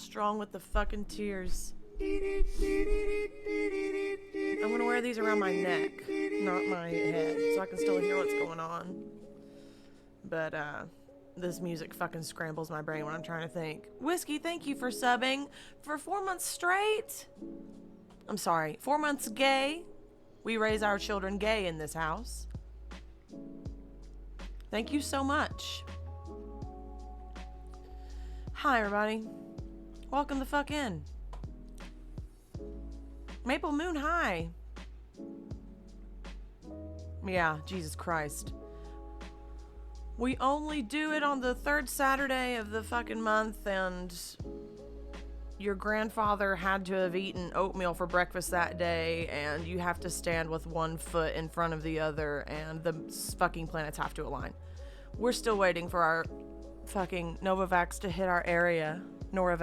Strong with the fucking tears. I'm gonna wear these around my neck, not my head, so I can still hear what's going on. But, this music fucking scrambles my brain when I'm trying to think. Whiskey, thank you for subbing for 4 months straight. I'm sorry, 4 months gay. We raise our children gay in this house. Thank you so much. Hi, everybody. Welcome the fuck in. Maple Moon, hi. Yeah, Jesus Christ. We only do it on the third Saturday of the fucking month, and your grandfather had to have eaten oatmeal for breakfast that day, and you have to stand with one foot in front of the other, and the fucking planets have to align. We're still waiting for our fucking Novavax to hit our area. My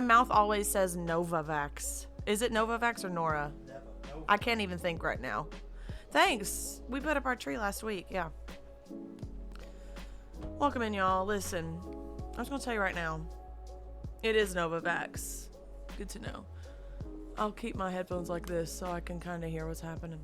mouth always says Novavax. Is it Novavax or Nora? Nova. I can't even think right now. Thanks. We put up our tree last week. Yeah. Welcome in, y'all. Listen, I'm just gonna tell you right now. It is Novavax. Good to know. I'll keep my headphones like this so I can kind of hear what's happening.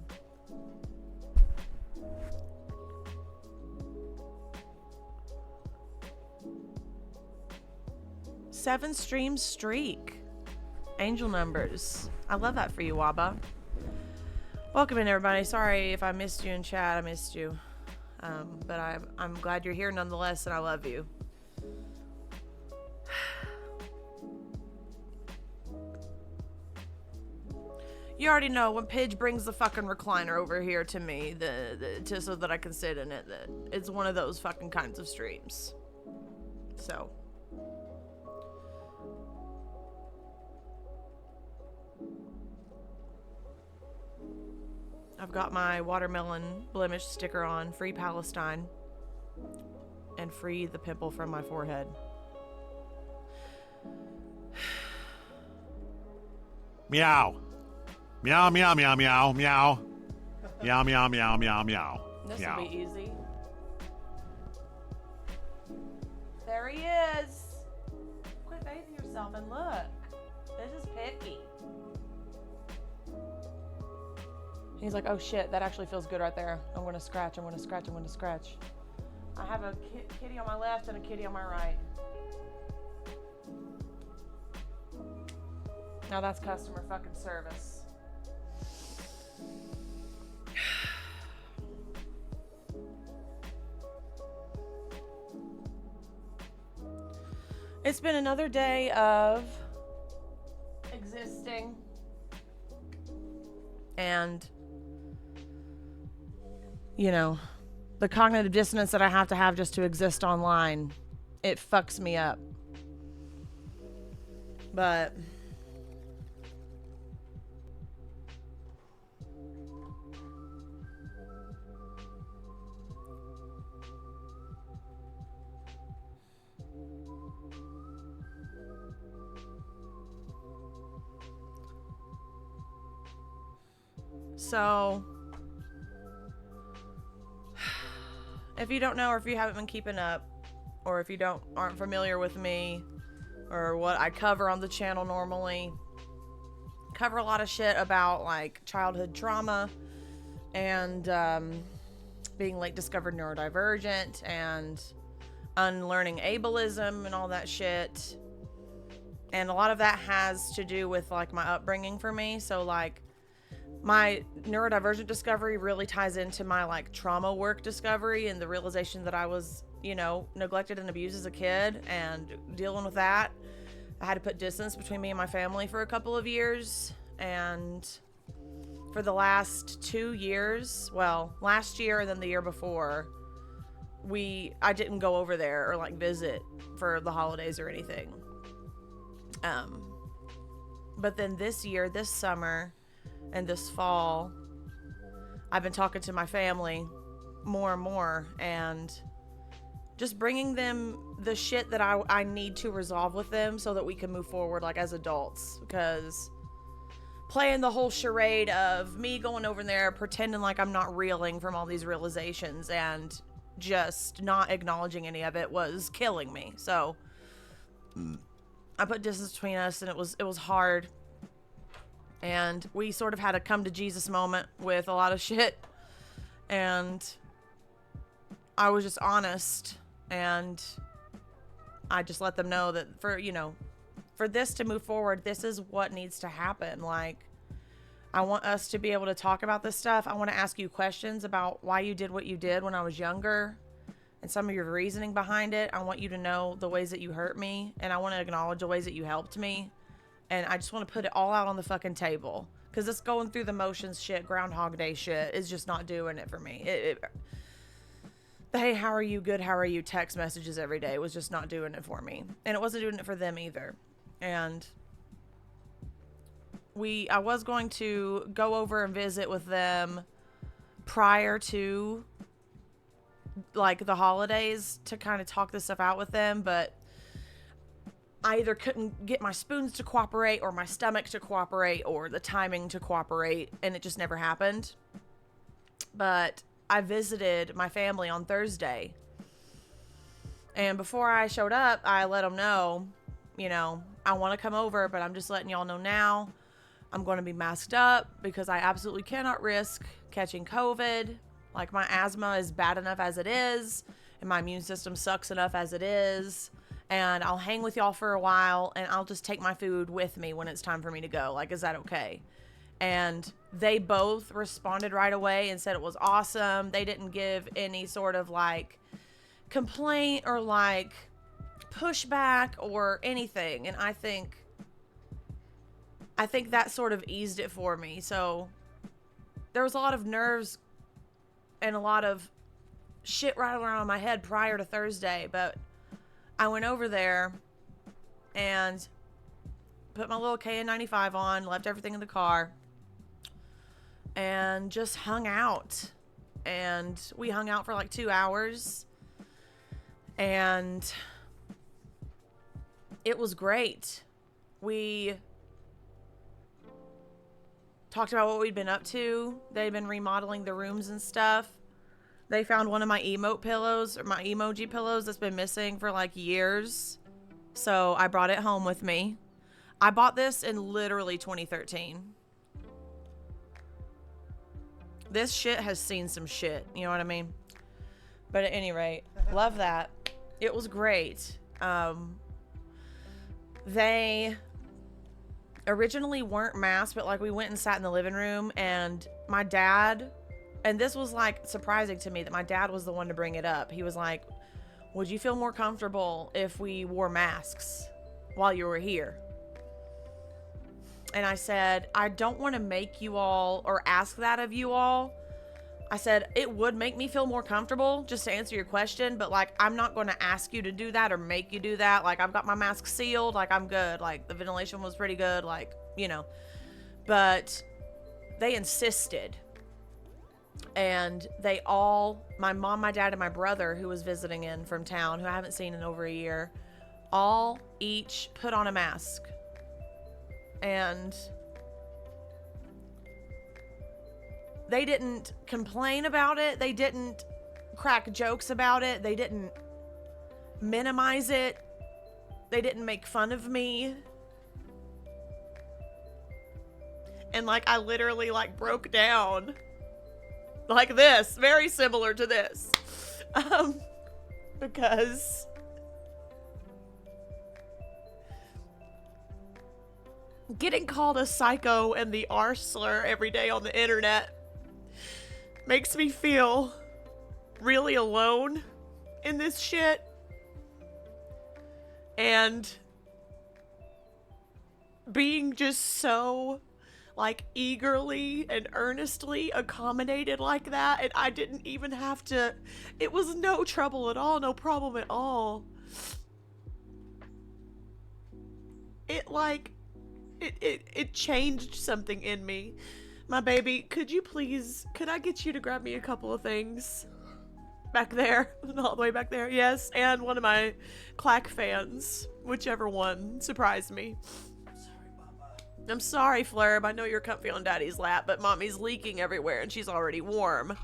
Seven stream streak. Angel numbers. I love that for you, Waba. Welcome in, everybody. Sorry if I missed you in chat. I missed you. But I'm glad you're here nonetheless, and I love you. You already know when Pidge brings the fucking recliner over here to me, so that I can sit in it, that it's one of those fucking kinds of streams. So. I've got my watermelon blemish sticker on, free Palestine, and free the pimple from my forehead. Meow. Meow, meow, meow, meow, meow. Meow, meow, meow, meow, meow. This'll be easy. There he is. Quit bathing yourself and look. This is picky. He's like, oh shit, that actually feels good right there. I'm gonna scratch, I'm gonna scratch, I'm gonna scratch. I have a kitty on my left and a kitty on my right. Now that's customer fucking service. It's been another day of existing and, you know, the cognitive dissonance that I have to have just to exist online, it fucks me up. But so, if you don't know, or if you haven't been keeping up, or if you aren't familiar with me, or what I cover on the channel normally, cover a lot of shit about like childhood trauma and being late discovered neurodivergent and unlearning ableism and all that shit. And a lot of that has to do with like my upbringing for me. So like my neurodivergent discovery really ties into my like trauma work discovery and the realization that I was, you know, neglected and abused as a kid, and dealing with that. I had to put distance between me and my family for a couple of years, and for the last 2 years, well, last year and then the year before, I didn't go over there or like visit for the holidays or anything. But then this year, this summer, and this fall, I've been talking to my family more and more, and just bringing them the shit that I need to resolve with them so that we can move forward like as adults. Because playing the whole charade of me going over there pretending like I'm not reeling from all these realizations and just not acknowledging any of it was killing me. So I put distance between us, and it was hard. And we sort of had a come to Jesus moment with a lot of shit. And I was just honest, and I just let them know that for this to move forward, this is what needs to happen. Like, I want us to be able to talk about this stuff. I want to ask you questions about why you did what you did when I was younger and some of your reasoning behind it. I want you to know the ways that you hurt me, and I want to acknowledge the ways that you helped me. And I just want to put it all out on the fucking table, because this going through the motions shit, Groundhog Day shit, is just not doing it for me. The hey, how are you, good, how are you text messages every day was just not doing it for me. And it wasn't doing it for them either. And I was going to go over and visit with them prior to like the holidays to kind of talk this stuff out with them, but I either couldn't get my spoons to cooperate or my stomach to cooperate or the timing to cooperate, and it just never happened. But I visited my family on Thursday, and before I showed up, I let them know, I want to come over, but I'm just letting y'all know now, I'm going to be masked up because I absolutely cannot risk catching COVID. Like, my asthma is bad enough as it is, and my immune system sucks enough as it is. And I'll hang with y'all for a while, and I'll just take my food with me when it's time for me to go. Like, is that okay? And they both responded right away and said it was awesome. They didn't give any sort of, like, complaint or, like, pushback or anything. And I think that sort of eased it for me. So there was a lot of nerves and a lot of shit rattling around in my head prior to Thursday, but I went over there and put my little KN95 on, left everything in the car, and just hung out. And we hung out for like 2 hours, and it was great. We talked about what we'd been up to. They'd been remodeling the rooms and stuff. They found one of my emote pillows, or my emoji pillows, that's been missing for like years. So I brought it home with me. I bought this in literally 2013. This shit has seen some shit, you know what I mean? But at any rate, love that. It was great. They originally weren't masked, but like we went and sat in the living room, and my dad, and this was like surprising to me that my dad was the one to bring it up. He was like, would you feel more comfortable if we wore masks while you were here? And I said, I don't want to make you all or ask that of you all. I said, it would make me feel more comfortable just to answer your question, but like, I'm not going to ask you to do that or make you do that. Like, I've got my mask sealed. Like, I'm good. Like, the ventilation was pretty good. Like, but they insisted. And they all, my mom, my dad, and my brother, who was visiting in from town, who I haven't seen in over a year, all each put on a mask. And they didn't complain about it. They didn't crack jokes about it. They didn't minimize it. They didn't make fun of me. And like, I literally like broke down like this, very similar to this. Because getting called a psycho and the R slur every day on the internet makes me feel really alone in this shit. And being just so like eagerly and earnestly accommodated like that, and I didn't even have to, it was no trouble at all, no problem at all. It like, it changed something in me. My baby, could I get you to grab me a couple of things? Back there, all the way back there, yes. And one of my Clack fans, whichever one, surprised me. I'm sorry, Flurb. I know you're comfy on Daddy's lap, but Mommy's leaking everywhere and she's already warm.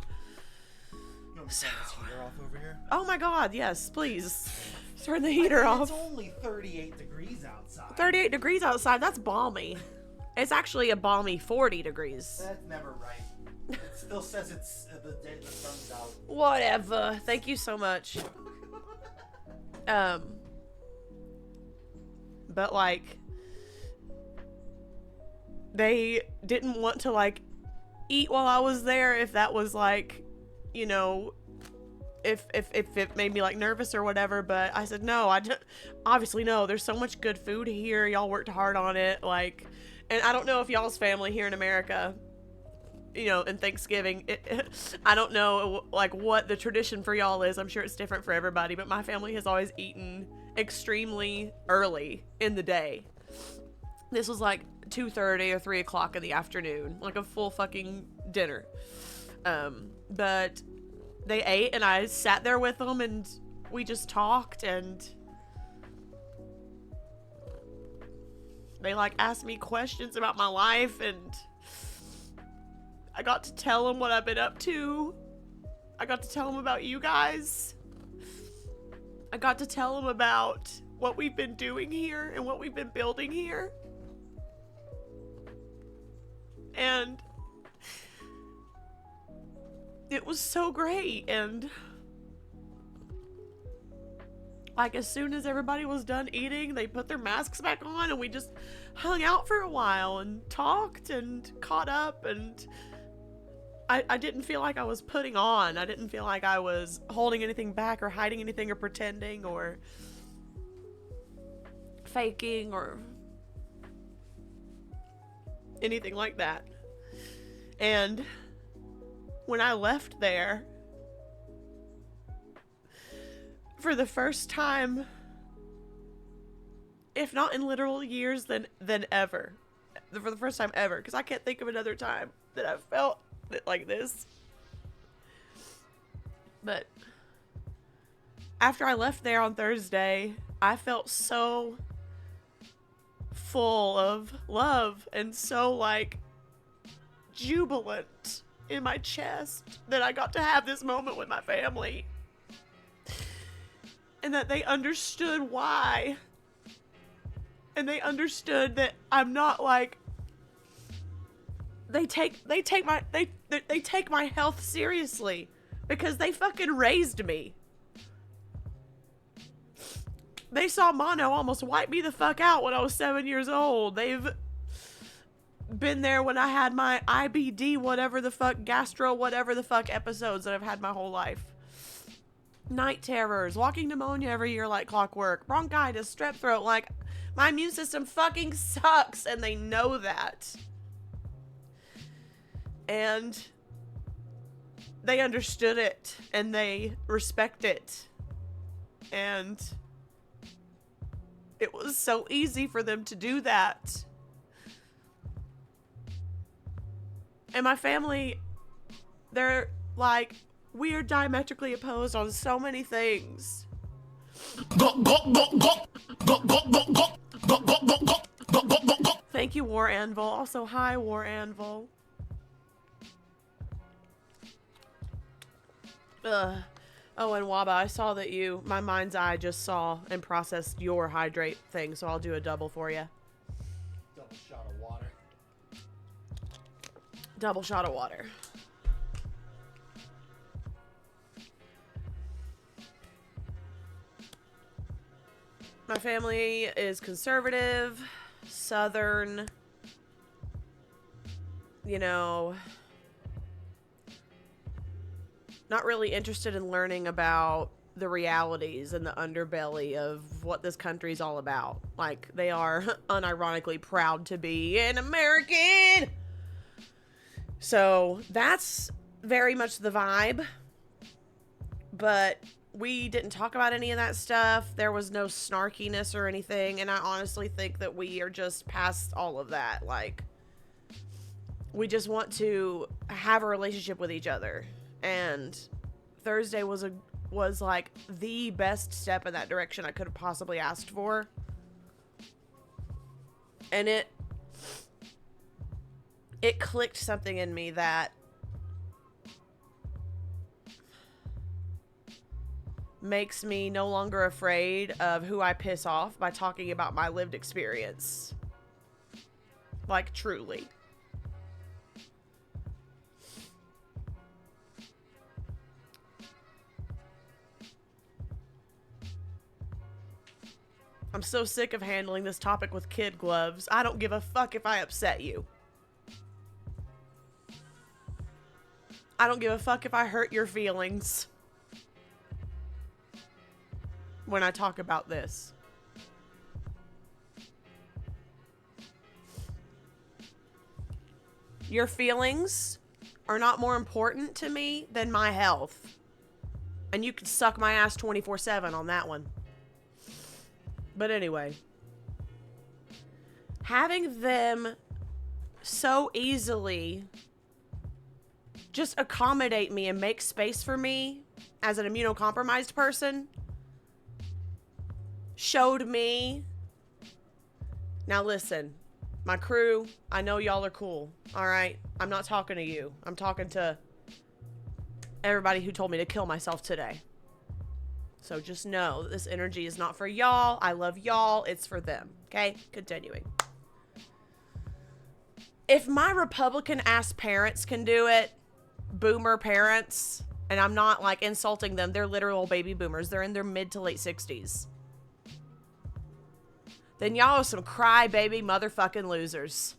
You want me to turn this heater off over here? Oh my God, yes, please. Turn the heater off. It's only 38 degrees outside. 38 degrees outside. That's balmy. It's actually a balmy 40 degrees. That's never right. It still says it's the day the sun's out. Whatever. Thank you so much. But like, they didn't want to like eat while I was there if that was like, you know, if it made me like nervous or whatever. But I said no. Obviously no. There's so much good food here. Y'all worked hard on it. Like, and I don't know if y'all's family here in America, you know, in Thanksgiving, I don't know like what the tradition for y'all is. I'm sure it's different for everybody, but my family has always eaten extremely early in the day. This was like 2:30 or 3 o'clock in the afternoon, like a full fucking dinner. But they ate and I sat there with them and we just talked, and they like asked me questions about my life, and I got to tell them what I've been up to. I got to tell them about you guys. I got to tell them about what we've been doing here and what we've been building here. And it was so great. And like, as soon as everybody was done eating, they put their masks back on and we just hung out for a while and talked and caught up, and I didn't feel like I was putting on. I didn't feel like I was holding anything back or hiding anything or pretending or faking or anything like that. And when I left there, for the first time, if not in literal years, then ever, for the first time ever, because I can't think of another time that I've felt like this. But after I left there on Thursday, I felt so full of love and so like jubilant in my chest that I got to have this moment with my family, and that they understood why, and they understood that I'm not like, they take my health seriously because they fucking raised me. They saw mono almost wipe me the fuck out when I was 7 years old. They've been there when I had my IBD, whatever the fuck, gastro, whatever the fuck episodes that I've had my whole life. Night terrors, walking pneumonia every year like clockwork, bronchitis, strep throat. Like, my immune system fucking sucks, and they know that. And they understood it, and they respect it. And it was so easy for them to do that. And my family, they're like, we are diametrically opposed on so many things. Thank you, War Anvil. Also, hi, War Anvil. Oh, and Waba, I saw that my mind's eye just saw and processed your hydrate thing, so I'll do a double for you. Double shot of water. Double shot of water. My family is conservative, Southern, you know, not really interested in learning about the realities and the underbelly of what this country's all about. Like, they are unironically proud to be an American. So that's very much the vibe. But we didn't talk about any of that stuff. There was no snarkiness or anything. And I honestly think that we are just past all of that. Like, we just want to have a relationship with each other. And Thursday was like the best step in that direction I could have possibly asked for. And it clicked something in me that makes me no longer afraid of who I piss off by talking about my lived experience. Like, truly. I'm so sick of handling this topic with kid gloves. I don't give a fuck if I upset you. I don't give a fuck if I hurt your feelings when I talk about this. Your feelings are not more important to me than my health. And you can suck my ass 24/7 on that one. But anyway, having them so easily just accommodate me and make space for me as an immunocompromised person showed me. Now listen, my crew, I know y'all are cool, all right? I'm not talking to you. I'm talking to everybody who told me to kill myself today. So just know that this energy is not for y'all. I love y'all. It's for them. Okay? Continuing. If my Republican-ass parents can do it, boomer parents, and I'm not, like, insulting them. They're literal baby boomers. They're in their mid to late 60s. Then y'all are some crybaby motherfucking losers.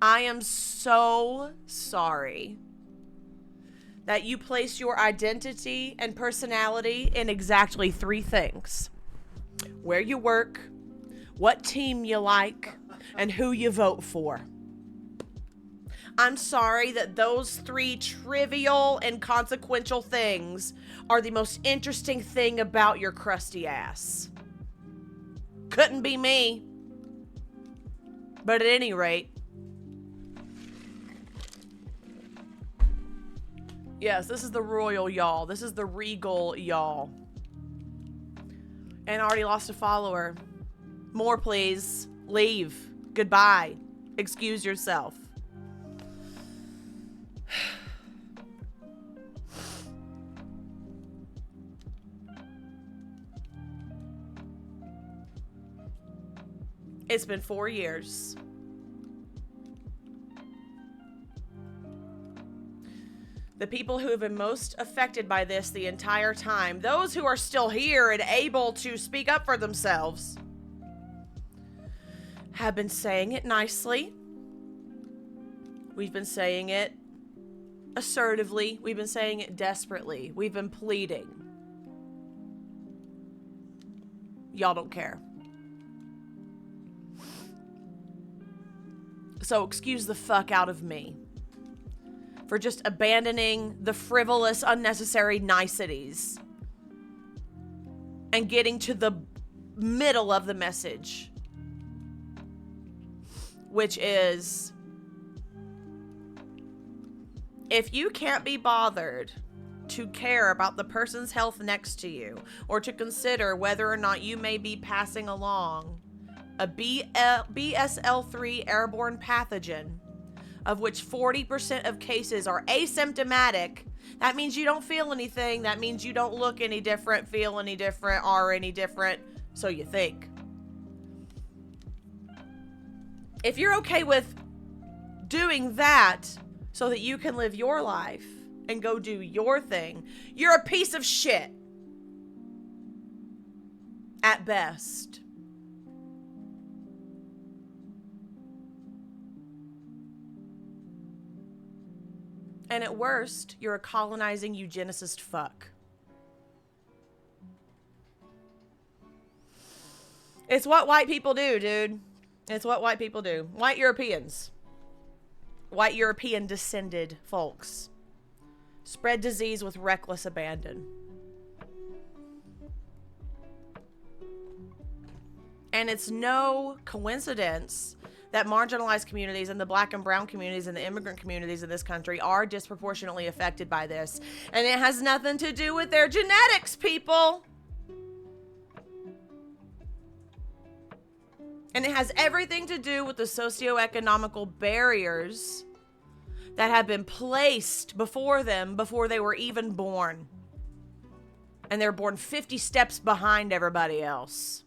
I am so sorry that you place your identity and personality in exactly 3 things: where you work, what team you like, and who you vote for. I'm sorry that those 3 trivial and consequential things are the most interesting thing about your crusty ass. Couldn't be me. But at any rate, yes, this is the royal y'all. This is the regal y'all. And I already lost a follower. More, please. Leave. Goodbye. Excuse yourself. It's been 4 years. The people who have been most affected by this the entire time, those who are still here and able to speak up for themselves, have been saying it nicely. We've been saying it assertively. We've been saying it desperately. We've been pleading. Y'all don't care. So excuse the fuck out of me for just abandoning the frivolous, unnecessary niceties and getting to the middle of the message, which is, if you can't be bothered to care about the person's health next to you, or to consider whether or not you may be passing along a BSL-3 airborne pathogen, of which 40% of cases are asymptomatic, that means you don't feel anything. That means you don't look any different, feel any different, are any different, so you think. If you're okay with doing that so that you can live your life and go do your thing, you're a piece of shit. At best. And at worst, you're a colonizing eugenicist fuck. It's what white people do, dude. It's what white people do. White Europeans. White European descended folks. Spread disease with reckless abandon. And it's no coincidence that marginalized communities and the black and brown communities and the immigrant communities in this country are disproportionately affected by this. And it has nothing to do with their genetics, people. And it has everything to do with the socioeconomical barriers that had been placed before them before they were even born. And they're born 50 steps behind everybody else.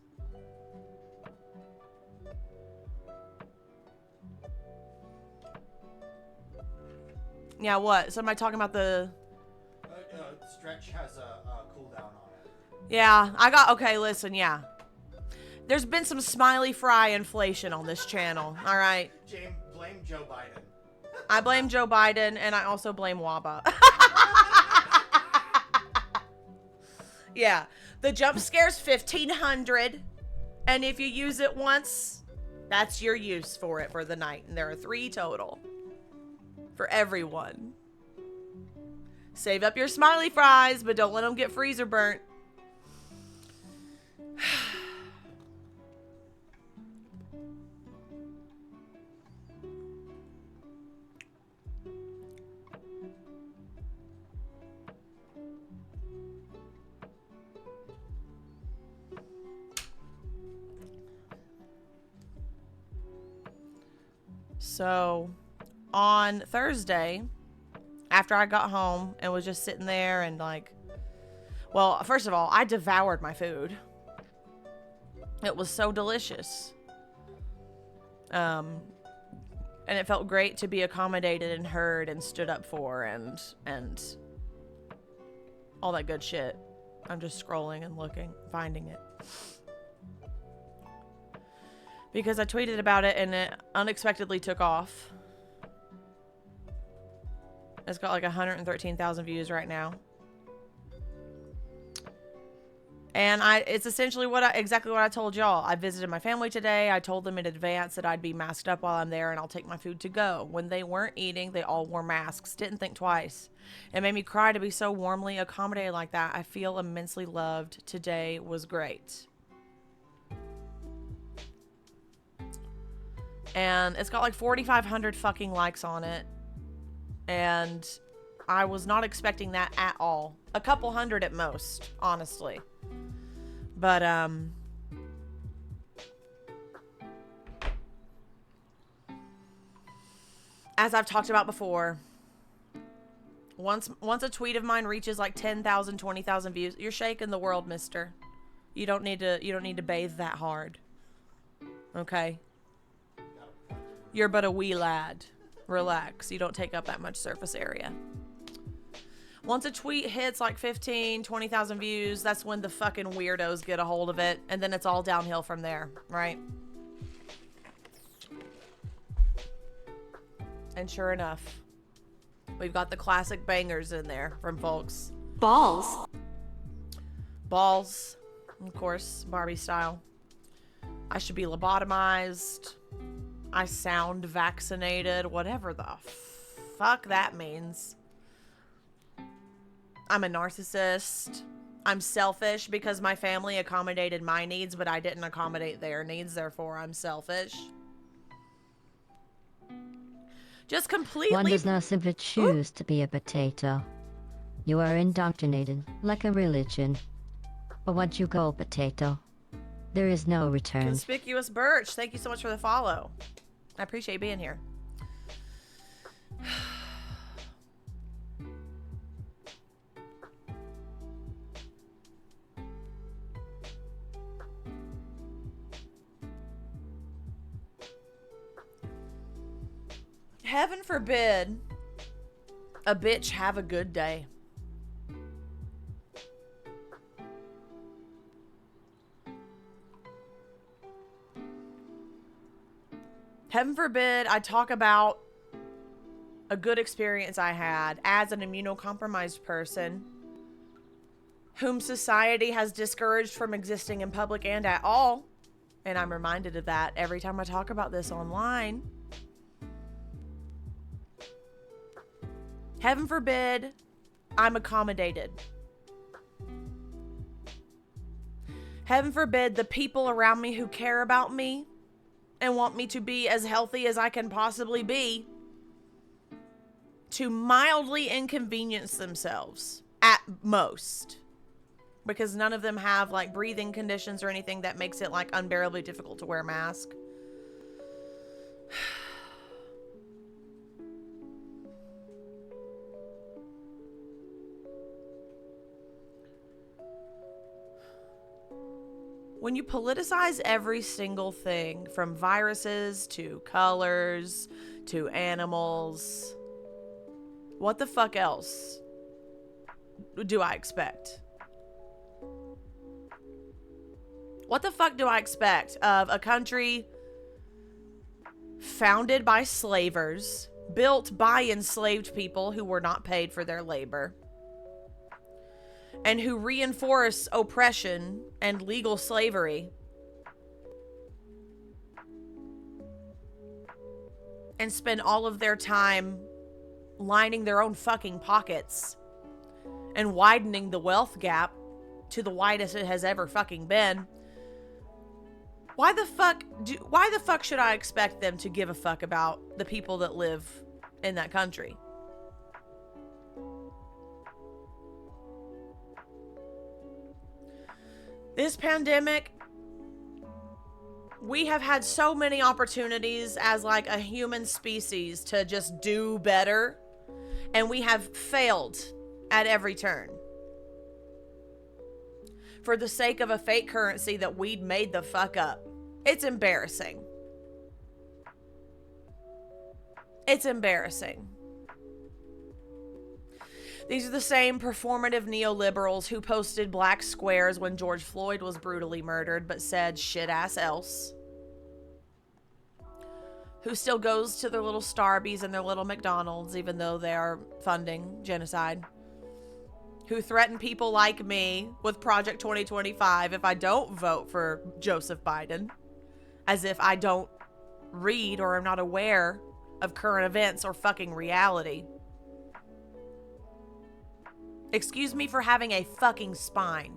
Yeah, what? Somebody talking about the... Stretch has a cooldown on it. Yeah, okay, listen, yeah. There's been some smiley fry inflation on this channel, alright? Blame Joe Biden. I blame Joe Biden, and I also blame WABA. Yeah, the jump scare's 1,500, and if you use it once, that's your use for it for the night, and there are 3 total. For everyone. Save up your smiley fries, but don't let them get freezer burnt. So, on Thursday, after I got home and was just sitting there and like, well, first of all, I devoured my food. It was so delicious. And it felt great to be accommodated and heard and stood up for and all that good shit. I'm just scrolling and looking, finding it. Because I tweeted about it and it unexpectedly took off. It's got like 113,000 views right now. And it's essentially exactly what I told y'all. I visited my family today. I told them in advance that I'd be masked up while I'm there and I'll take my food to go. When they weren't eating, they all wore masks. Didn't think twice. It made me cry to be so warmly accommodated like that. I feel immensely loved. Today was great. And it's got like 4,500 fucking likes on it. And I was not expecting that at all. A couple hundred at most, honestly. But, as I've talked about before, once a tweet of mine reaches like 10,000, 20,000 views, you're shaking the world, mister. You don't need to bathe that hard. Okay? You're but a wee lad. Relax. You don't take up that much surface area. Once a tweet hits like 15, 20,000 views, that's when the fucking weirdos get a hold of it. And then it's all downhill from there, right? And sure enough, we've got the classic bangers in there from folks. Balls. Balls. Of course, Barbie style. I should be lobotomized. I sound vaccinated. Whatever the fuck that means. I'm a narcissist. I'm selfish because my family accommodated my needs, but I didn't accommodate their needs. Therefore, I'm selfish. Just completely... One does not simply choose to be a potato. You are indoctrinated like a religion. But once you go potato, there is no return. Conspicuous Birch, thank you so much for the follow. I appreciate being here. Heaven forbid a bitch have a good day. Heaven forbid I talk about a good experience I had as an immunocompromised person whom society has discouraged from existing in public and at all. And I'm reminded of that every time I talk about this online. Heaven forbid I'm accommodated. Heaven forbid the people around me who care about me and want me to be as healthy as I can possibly be to mildly inconvenience themselves at most. Because none of them have like breathing conditions or anything that makes it like unbearably difficult to wear a mask. when you politicize every single thing from viruses to colors to animals, what the fuck else do I expect? What the fuck do I expect of a country founded by slavers, built by enslaved people who were not paid for their labor, and who reinforce oppression and legal slavery, and spend all of their time lining their own fucking pockets and widening the wealth gap to the widest it has ever fucking been? Why the fuck should I expect them to give a fuck about the people that live in that country? This pandemic, we have had so many opportunities as like a human species to just do better, and we have failed at every turn. For the sake of a fake currency that we'd made the fuck up. It's embarrassing. It's embarrassing. These are the same performative neoliberals who posted black squares when George Floyd was brutally murdered, but said shit ass else. Who still goes to their little Starbucks and their little McDonald's, even though they are funding genocide. Who threaten people like me with Project 2025 if I don't vote for Joseph Biden. As if I don't read or am not aware of current events or fucking reality. Excuse me for having a fucking spine.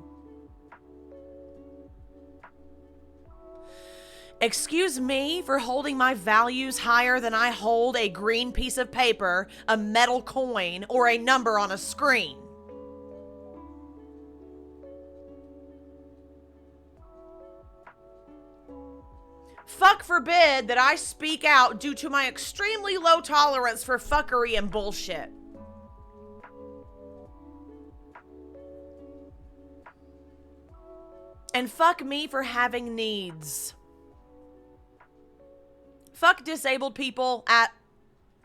Excuse me for holding my values higher than I hold a green piece of paper, a metal coin, or a number on a screen. Fuck forbid that I speak out due to my extremely low tolerance for fuckery and bullshit. And fuck me for having needs. Fuck disabled people at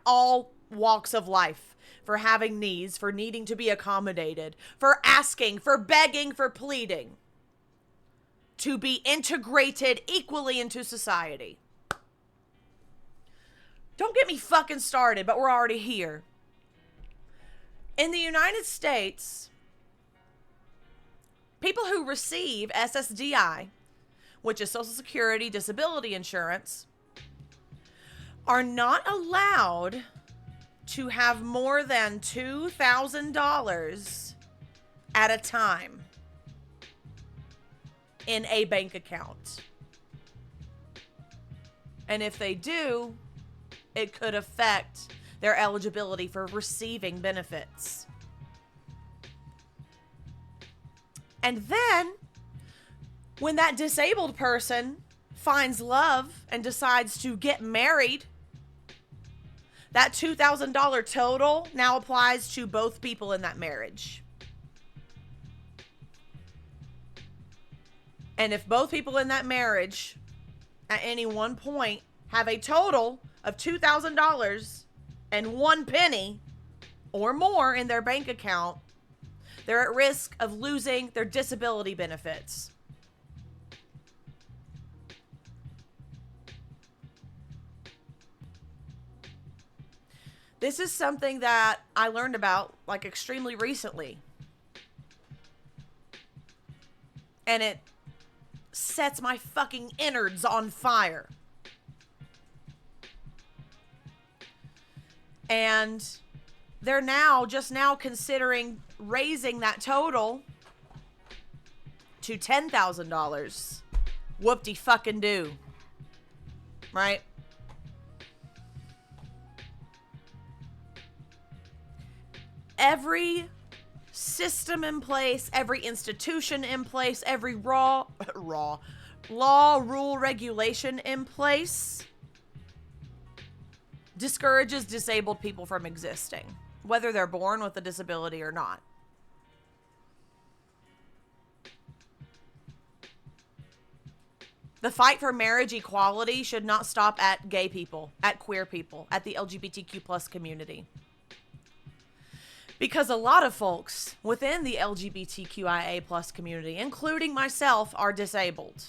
all walks of life for having needs, for needing to be accommodated, for asking, for begging, for pleading to be integrated equally into society. Don't get me fucking started, but we're already here. In the United States, people who receive SSDI, which is Social Security Disability Insurance, are not allowed to have more than $2,000 at a time in a bank account. And if they do, it could affect their eligibility for receiving benefits. And then, when that disabled person finds love and decides to get married, that $2,000 total now applies to both people in that marriage. And if both people in that marriage at any one point have a total of $2,000 and 1 penny or more in their bank account, they're at risk of losing their disability benefits. This is something that I learned about like extremely recently. And it sets my fucking innards on fire. And they're just now considering raising that total to $10,000. Whoop-de-fucking-do. Right? Every system in place, every institution in place, every law, rule, regulation in place discourages disabled people from existing, whether they're born with a disability or not. The fight for marriage equality should not stop at gay people, at queer people, at the LGBTQ plus community. Because a lot of folks within the LGBTQIA plus community, including myself, are disabled.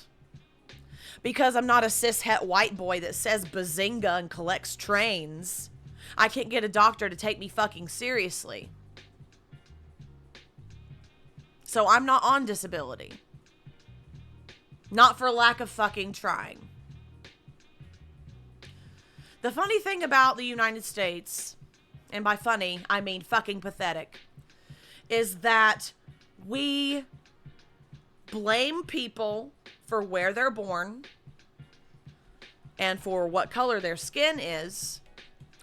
Because I'm not a cishet white boy that says bazinga and collects trains, I can't get a doctor to take me fucking seriously. So I'm not on disability. Not for lack of fucking trying. The funny thing about the United States, and by funny, I mean fucking pathetic, is that we blame people for where they're born and for what color their skin is.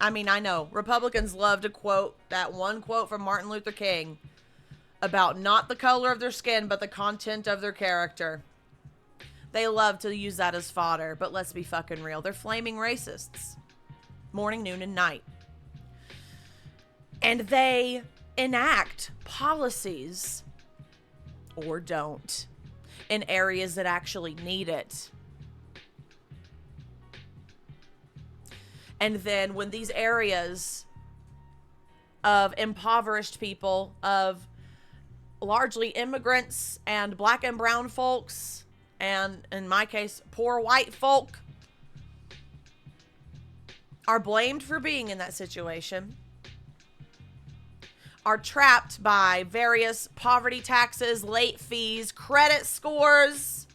I mean, I know Republicans love to quote that one quote from Martin Luther King about not the color of their skin, but the content of their character. They love to use that as fodder, but let's be fucking real. They're flaming racists. Morning, noon, and night. And they enact policies, or don't, in areas that actually need it. And then when these areas of impoverished people, of largely immigrants and black and brown folks, and in my case, poor white folk, are blamed for being in that situation, are trapped by various poverty taxes, late fees, credit scores,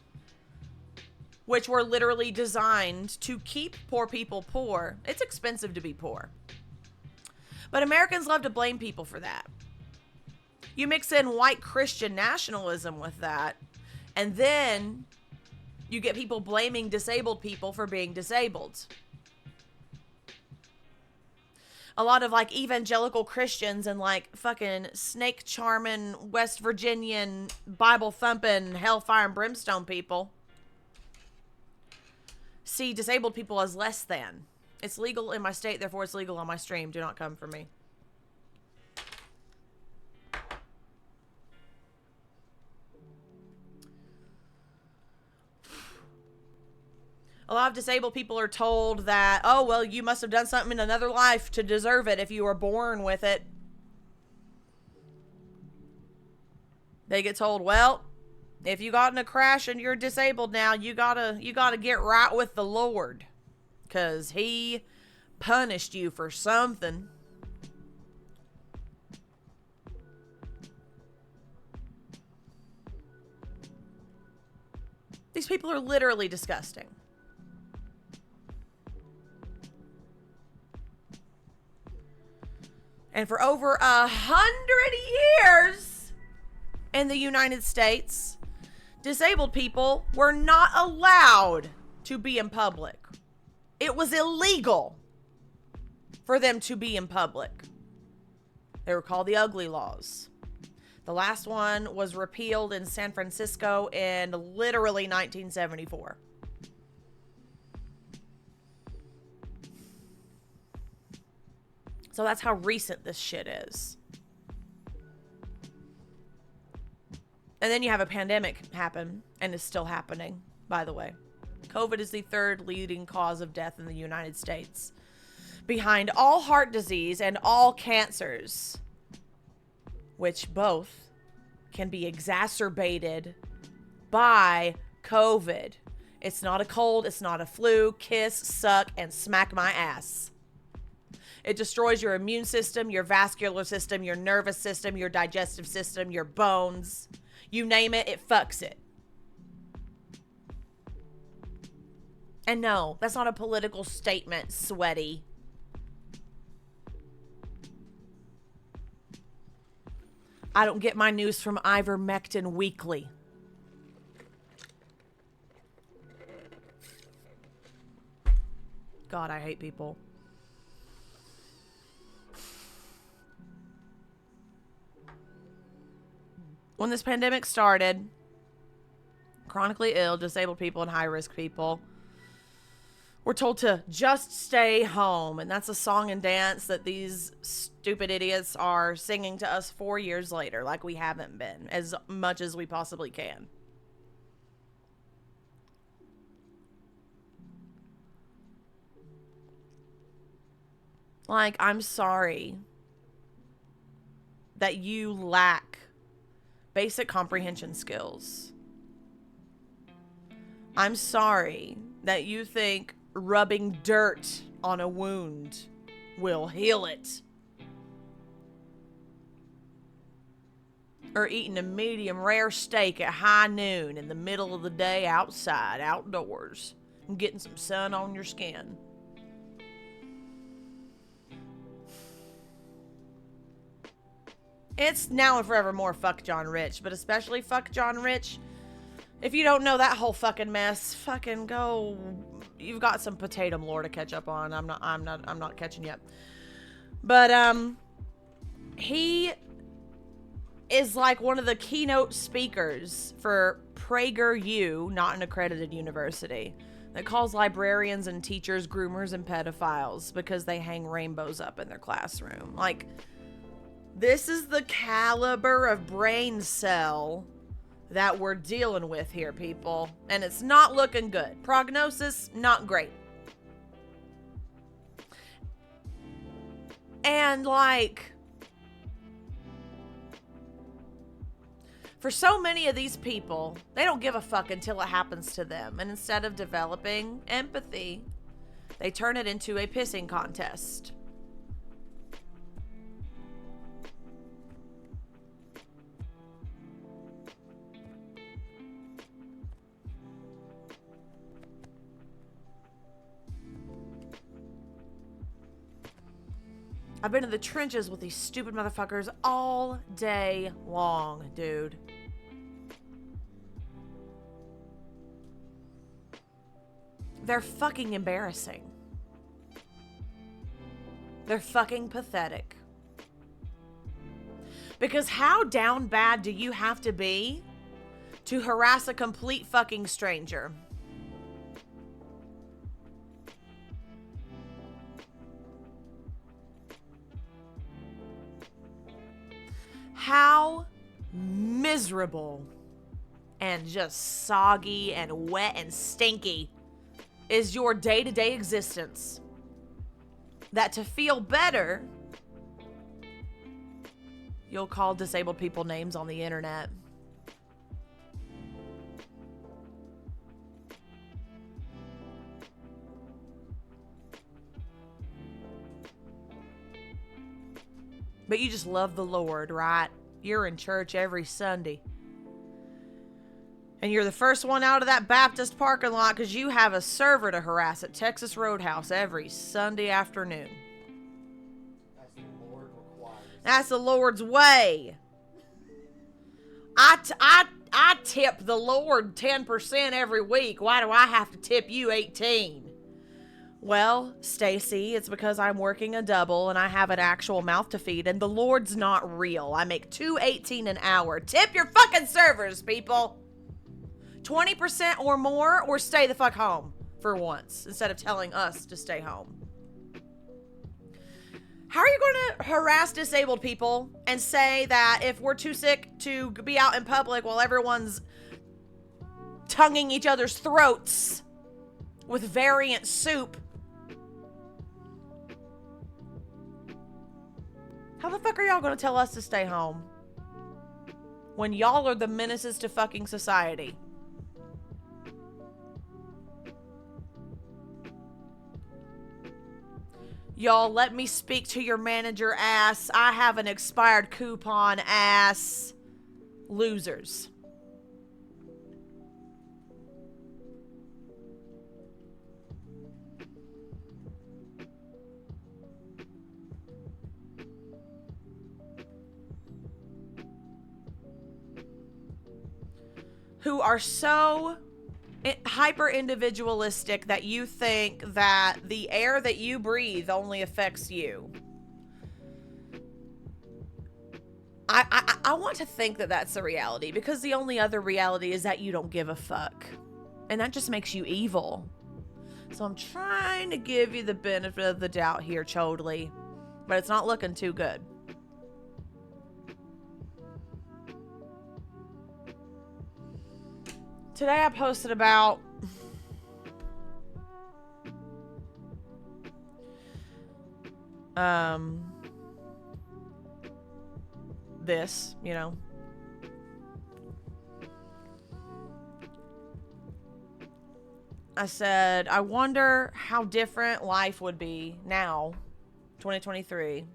which were literally designed to keep poor people poor. It's expensive to be poor. But Americans love to blame people for that. You mix in white Christian nationalism with that, and then you get people blaming disabled people for being disabled. A lot of like evangelical Christians and like fucking snake charming West Virginian Bible thumping hellfire and brimstone people see disabled people as less than. It's legal in my state, therefore it's legal on my stream. Do not come for me. A lot of disabled people are told that, oh, well, you must have done something in another life to deserve it if you were born with it. They get told, well, if you got in a crash and you're disabled now, you gotta get right with the Lord, 'cause he punished you for something. These people are literally disgusting. And for over 100 years in the United States, disabled people were not allowed to be in public. It was illegal for them to be in public. They were called the Ugly Laws. The last one was repealed in San Francisco in literally 1974. So that's how recent this shit is. And then you have a pandemic happen, and it's still happening, by the way. COVID is the third leading cause of death in the United States, behind all heart disease and all cancers, which both can be exacerbated by COVID. It's not a cold, it's not a flu. Kiss, suck, and smack my ass. It destroys your immune system, your vascular system, your nervous system, your digestive system, your bones. You name it, it fucks it. And no, that's not a political statement, sweaty. I don't get my news from Ivermectin Weekly. God, I hate people. When this pandemic started, chronically ill, disabled people, and high-risk people were told to just stay home. And that's a song and dance that these stupid idiots are singing to us 4 years later, like we haven't been, as much as we possibly can. Like, I'm sorry that you lack basic comprehension skills. I'm sorry that you think rubbing dirt on a wound will heal it. Or eating a medium rare steak at high noon in the middle of the day outside, outdoors, and getting some sun on your skin. It's now and forevermore fuck John Rich, but especially fuck John Rich. If you don't know that whole fucking mess, fucking go. You've got some potatum lore to catch up on. I'm not catching yet. But he is like one of the keynote speakers for PragerU, not an accredited university, that calls librarians and teachers groomers and pedophiles because they hang rainbows up in their classroom. Like, this is the caliber of brain cell that we're dealing with here, people. And it's not looking good. Prognosis, not great. And like, for so many of these people, they don't give a fuck until it happens to them. And instead of developing empathy, they turn it into a pissing contest. I've been in the trenches with these stupid motherfuckers all day long, dude. They're fucking embarrassing. They're fucking pathetic. Because how down bad do you have to be to harass a complete fucking stranger? How miserable and just soggy and wet and stinky is your day-to-day existence that to feel better, you'll call disabled people names on the internet. But you just love the Lord, right? You're in church every Sunday. And you're the first one out of that Baptist parking lot because you have a server to harass at Texas Roadhouse every Sunday afternoon. As the Lord requires. That's the Lord's way. I tip the Lord 10% every week. Why do I have to tip you 18? Well, Stacy, it's because I'm working a double and I have an actual mouth to feed and the Lord's not real. I make $2.18 an hour. Tip your fucking servers, people. 20% or more, or stay the fuck home for once instead of telling us to stay home. How are you going to harass disabled people and say that if we're too sick to be out in public while everyone's tonguing each other's throats with variant soup, how the fuck are y'all going to tell us to stay home when y'all are the menaces to fucking society? Y'all, let me speak to your manager ass. I have an expired coupon ass. Losers. Who are so hyper individualistic that you think that the air that you breathe only affects you. I want to think that that's the reality, because the only other reality is that you don't give a fuck, and that just makes you evil. So I'm trying to give you the benefit of the doubt here, Chodley, but it's not looking too good. Today I posted about this, you know. I said, I wonder how different life would be now, 2023,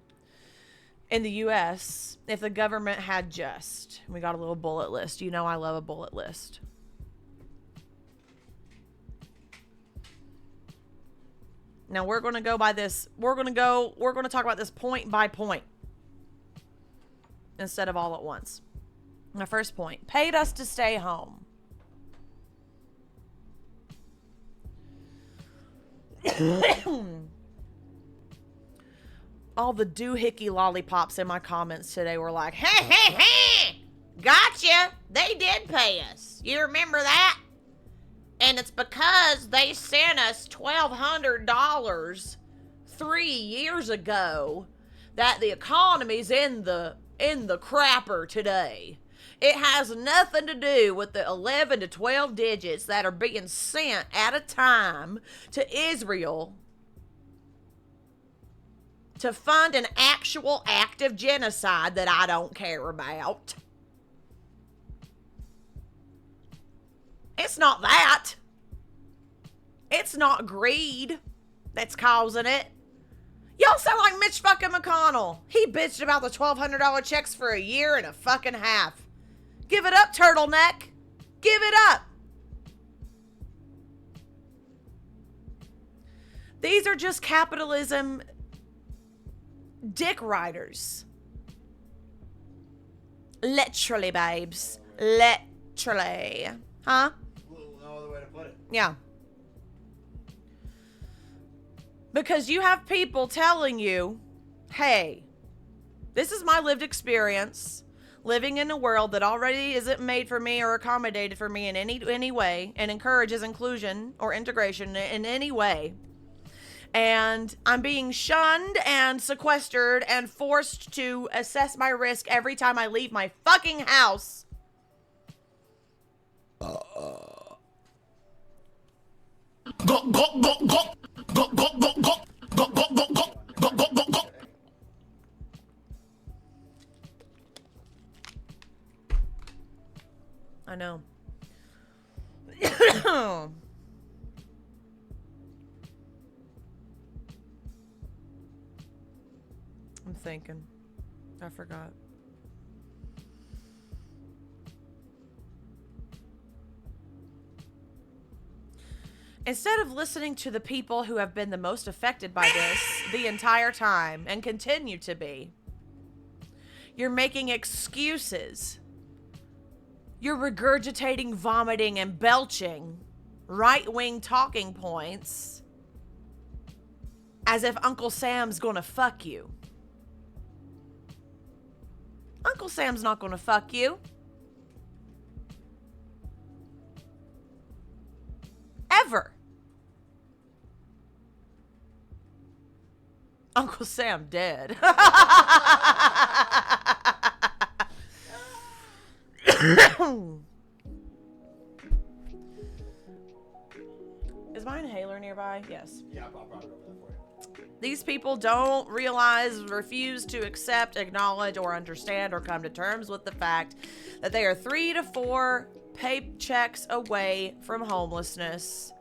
in the US if the government had just, we got a little bullet list. You know I love a bullet list. Now we're going to go by this, we're going to talk about this point by point instead of all at once. My first point, paid us to stay home. All the doohickey lollipops in my comments today were like, hey, hey, hey, gotcha. They did pay us. You remember that? And it's because they sent us $1,200 3 years ago that the economy's in the crapper today. It has nothing to do with the 11 to 12 digits that are being sent at a time to Israel to fund an actual act of genocide that I don't care about. It's not that. It's not greed that's causing it. Y'all sound like Mitch fucking McConnell. He bitched about the $1,200 checks for a year and a fucking half. Give it up, turtleneck. Give it up. These are just capitalism dick riders. Literally, babes. Literally. Huh? No other way to put it. Yeah. Because you have people telling you, hey, this is my lived experience, living in a world that already isn't made for me or accommodated for me in any way and encourages inclusion or integration in any way. And I'm being shunned and sequestered and forced to assess my risk every time I leave my fucking house. I know. I'm thinking. I forgot. Instead of listening to the people who have been the most affected by this the entire time and continue to be, you're making excuses. You're regurgitating, vomiting, and belching right-wing talking points as if Uncle Sam's gonna fuck you. Uncle Sam's not gonna fuck you. Ever. Uncle Sam dead. Is my inhaler nearby? Yes. Yeah, I'll brought it over there for you. These people don't realize, refuse to accept, acknowledge, or understand or come to terms with the fact that they are 3 to 4 paychecks away from homelessness.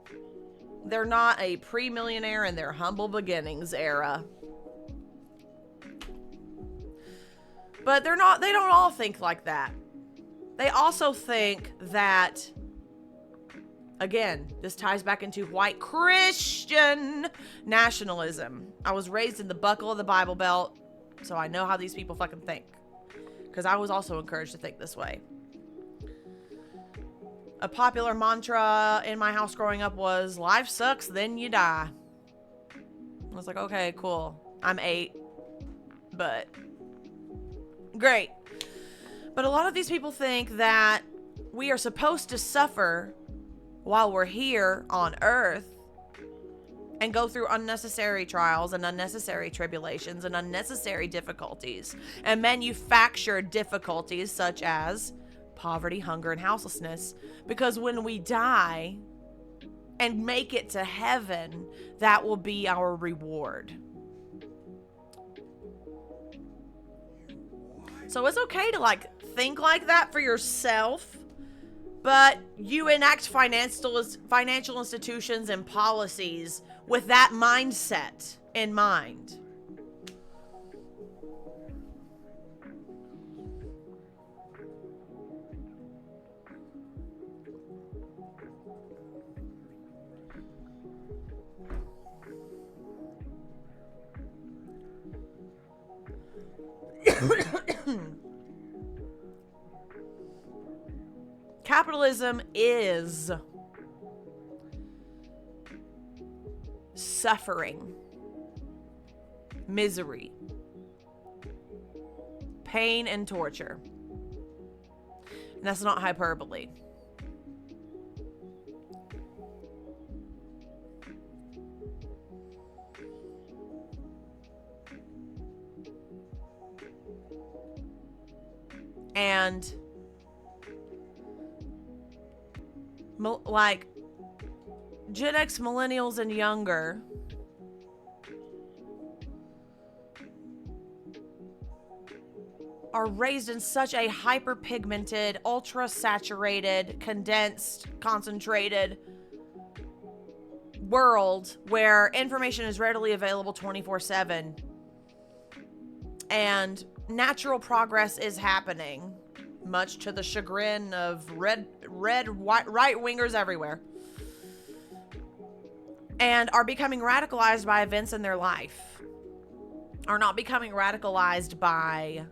They're not a pre-millionaire in their humble beginnings era. But they don't all think like that. They also think that, again, this ties back into white Christian nationalism. I was raised in the buckle of the Bible Belt, so I know how these people fucking think. Because I was also encouraged to think this way. A popular mantra in my house growing up was, life sucks, then you die. I was like, okay, cool. I'm 8, but great. But a lot of these people think that we are supposed to suffer while we're here on earth and go through unnecessary trials and unnecessary tribulations and unnecessary difficulties and manufacture difficulties such as poverty, hunger, and houselessness, because when we die and make it to heaven, that will be our reward. So it's okay to like think like that for yourself, but you enact financial institutions and policies with that mindset in mind. Capitalism is suffering, misery, pain, and torture. And that's not hyperbole. And like Gen X, millennials, and younger are raised in such a hyperpigmented, ultra-saturated, condensed, concentrated world where information is readily available 24/7 and natural progress is happening, much to the chagrin of red right-wingers everywhere, and are becoming radicalized by events in their life, are not becoming radicalized by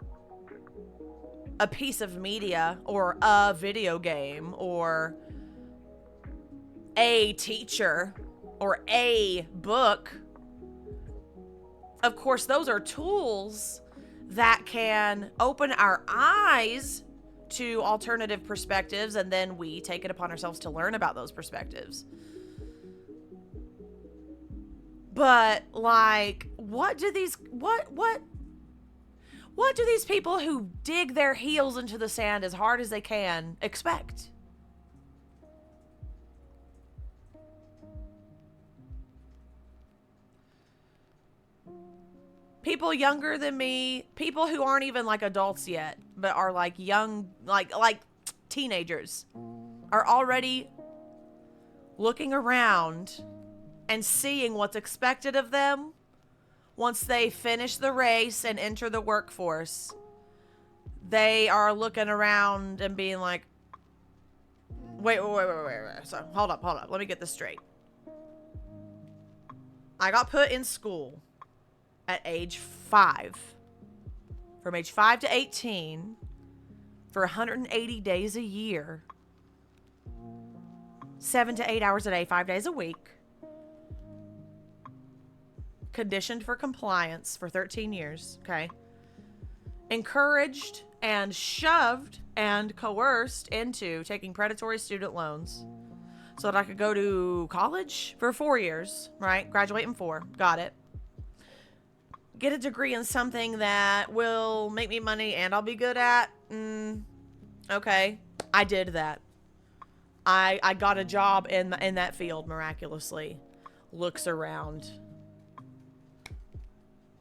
a piece of media or a video game or a teacher or a book. Of course, those are tools that can open our eyes to alternative perspectives, and then we take it upon ourselves to learn about those perspectives. But like, what do these people who dig their heels into the sand as hard as they can expect? People younger than me, people who aren't even like adults yet, but are like young, like teenagers, are already looking around and seeing what's expected of them once they finish the race and enter the workforce. They are looking around and being like, wait. So hold up. Let me get this straight. I got put in school at age 5. From age 5 to 18 for 180 days a year. 7 to 8 hours a day, 5 days a week. Conditioned for compliance for 13 years, okay? Encouraged and shoved and coerced into taking predatory student loans so that I could go to college for 4 years, right? Graduate in 4. Got it. Get a degree in something that will make me money and I'll be good at. Okay. I did that. I got a job in that field miraculously. Looks around.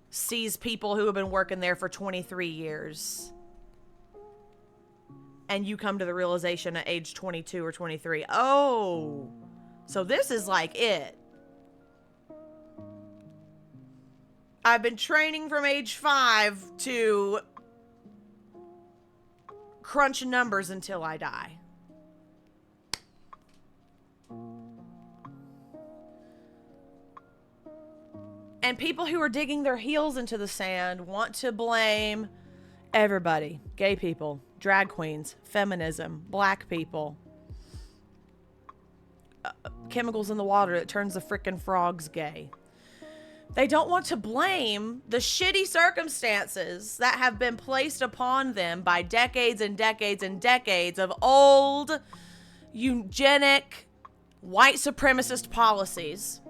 Sees people who have been working there for 23 years. And you come to the realization at age 22 or 23, oh, so this is like it. I've been training from age 5 to crunch numbers until I die. And people who are digging their heels into the sand want to blame everybody. Gay people, drag queens, feminism, black people. Chemicals in the water that turns the frickin' frogs gay. They don't want to blame the shitty circumstances that have been placed upon them by decades and decades and decades of old, eugenic, white supremacist policies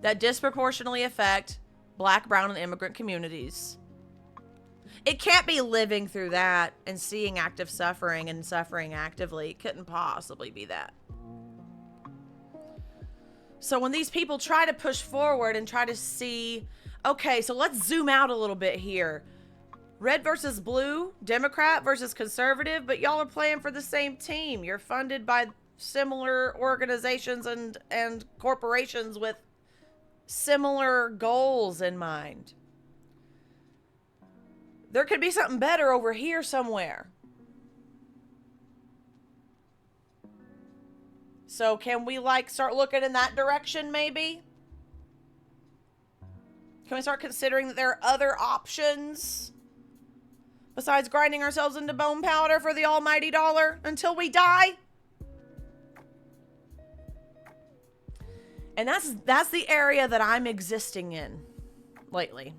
that disproportionately affect Black, brown, and immigrant communities. It can't be living through that and seeing active suffering and suffering actively. It couldn't possibly be that. So when these people try to push forward and try to see Okay, so let's zoom out a little bit here. Red versus blue, Democrat versus conservative, but y'all are playing for the same team. You're funded by similar organizations and corporations with similar goals in mind. There could be something better over here somewhere. So can we like start looking in that direction maybe? Can we start considering that there are other options besides grinding ourselves into bone powder for the almighty dollar until we die? And that's the area that I'm existing in lately.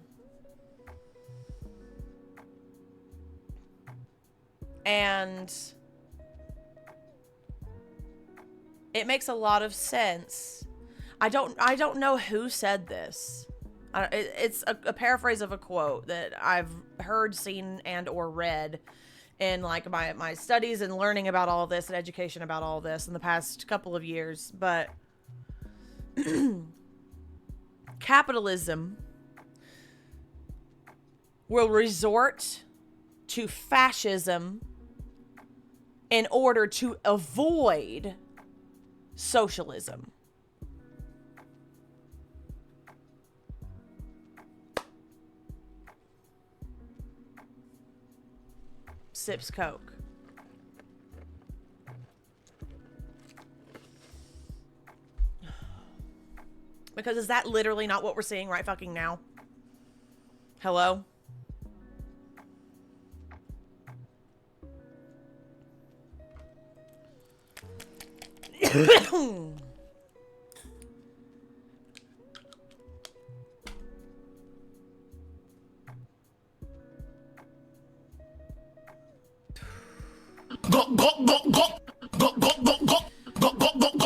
And it makes a lot of sense. I don't know who said this. It's a paraphrase of a quote that I've heard, seen, and or read in like my studies and learning about all of this and education about all of this in the past couple of years. But capitalism will resort to fascism in order to avoid socialism. Sips Coke. Because is that literally not what we're seeing right fucking now? Hello?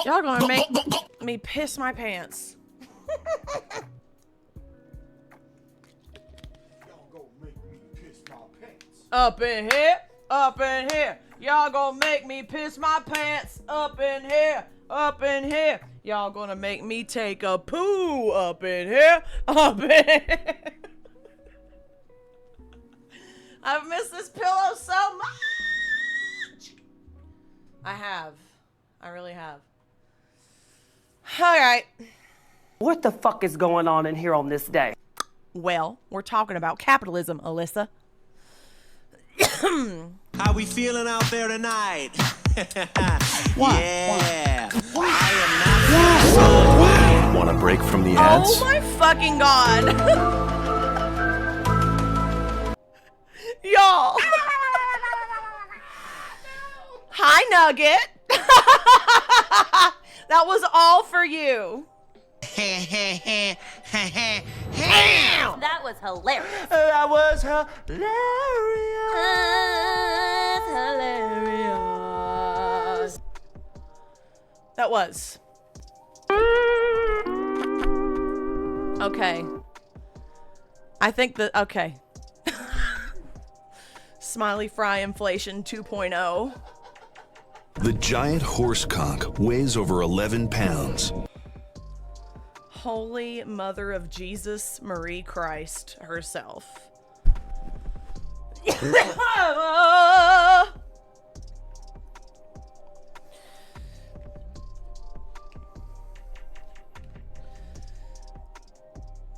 Y'all gonna make me piss my pants. Y'all gonna make me piss my pants. Up in here, up in here. Y'all gonna make me piss my pants. Up in here, up in here. Y'all gonna make me take a poo. Up in here, up in here. I've missed this pillow so much. I have. I really have. All right. What the fuck is going on in here on this day? Well, we're talking about capitalism, Alyssa. How we feeling out there tonight? What? Yeah. I am not Want a break from the ads? Oh my fucking god. Y'all. Hi, Nugget. That was all for you. That was hilarious. That was hilarious. That was. Okay. I think that, okay. Smiley Fry inflation 2.0. The giant horse conch weighs over 11 pounds. Holy Mother of Jesus, Marie Christ herself.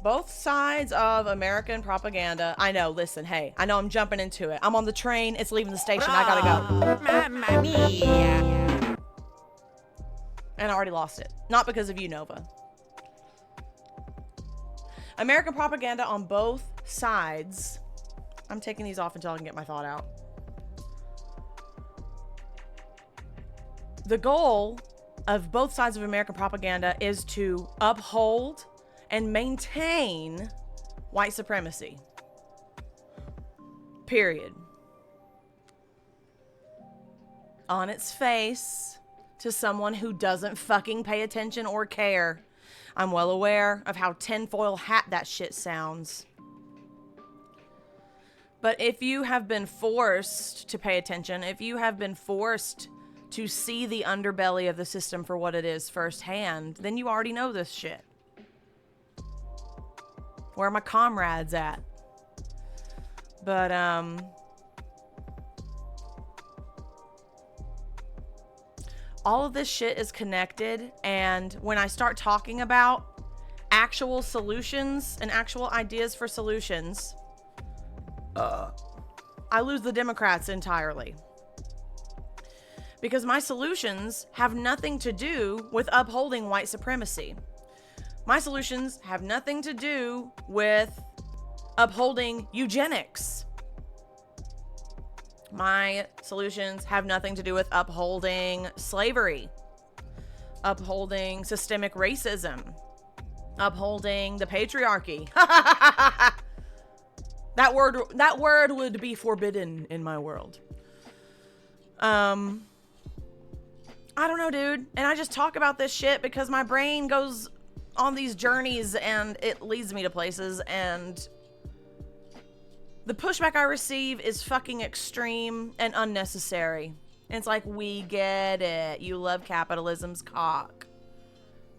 Both sides of American propaganda. I know, listen, hey, I know I'm jumping into it. I'm on the train, it's leaving the station, I gotta go. Mamma mia. And I already lost it. Not because of you, Nova. American propaganda on both sides. I'm taking these off until I can get my thought out. The goal of both sides of American propaganda is to uphold and maintain white supremacy. Period. On its face, to someone who doesn't fucking pay attention or care. I'm well aware of how tinfoil hat that shit sounds. But if you have been forced to pay attention, if you have been forced to see the underbelly of the system for what it is firsthand, then you already know this shit. Where are my comrades at? But, all of this shit is connected, and when I start talking about actual solutions and actual ideas for solutions, I lose the Democrats entirely. Because my solutions have nothing to do with upholding white supremacy. My solutions have nothing to do with upholding eugenics. My solutions have nothing to do with upholding slavery, upholding systemic racism, upholding the patriarchy. That word would be forbidden in my world. I don't know, dude. And I just talk about this shit because my brain goes on these journeys and it leads me to places, and the pushback I receive is fucking extreme and unnecessary. And it's like, we get it. You love capitalism's cock.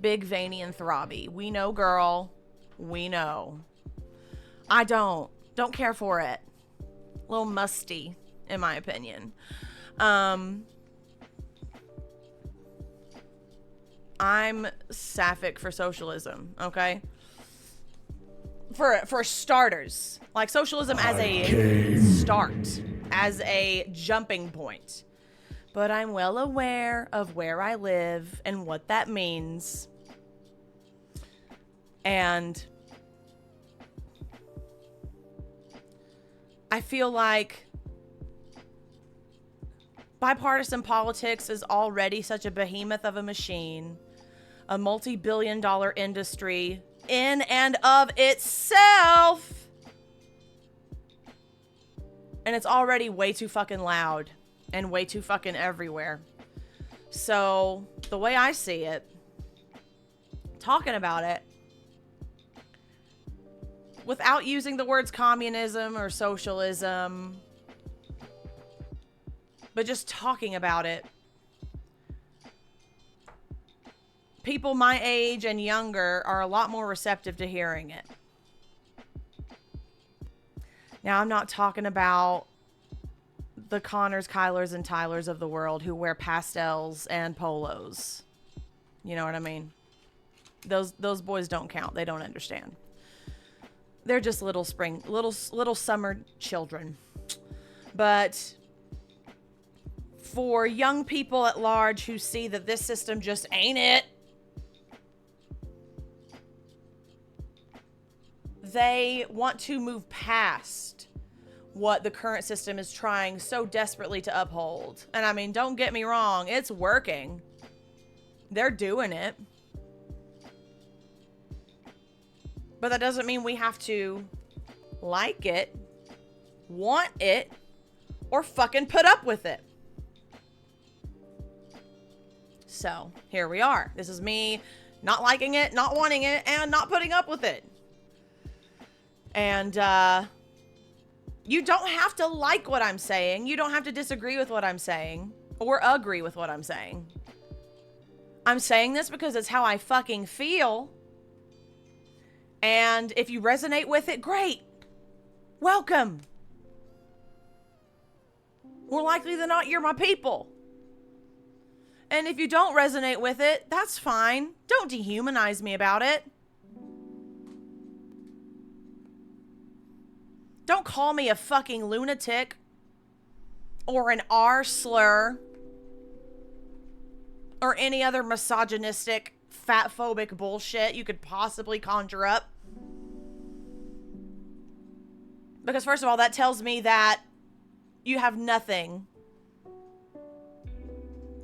Big, veiny, and throbby. We know, girl. We know. I don't care for it. A little musty, in my opinion. I'm sapphic for socialism, okay? For starters. Like, socialism as a start, as a jumping point. But I'm well aware of where I live and what that means. And I feel like bipartisan politics is already such a behemoth of a machine, a multi-billion-dollar industry in and of itself. And it's already way too fucking loud and way too fucking everywhere. So, the way I see it, talking about it, without using the words communism or socialism, but just talking about it, people my age and younger are a lot more receptive to hearing it. Now, I'm not talking about the Connors, Kylers, and Tylers of the world who wear pastels and polos. You know what I mean? Those boys don't count. They don't understand. They're just little summer children. But for young people at large who see that this system just ain't it, they want to move past what the current system is trying so desperately to uphold. And I mean, don't get me wrong, it's working. They're doing it. But that doesn't mean we have to like it, want it, or fucking put up with it. So, here we are. This is me not liking it, not wanting it, and not putting up with it. And, you don't have to like what I'm saying. You don't have to disagree with what I'm saying, or agree with what I'm saying. I'm saying this because it's how I fucking feel. And if you resonate with it, great. Welcome. More likely than not, you're my people. And if you don't resonate with it, that's fine. Don't dehumanize me about it. Don't call me a fucking lunatic or an R slur or any other misogynistic, fat-phobic bullshit you could possibly conjure up. Because first of all, that tells me that you have nothing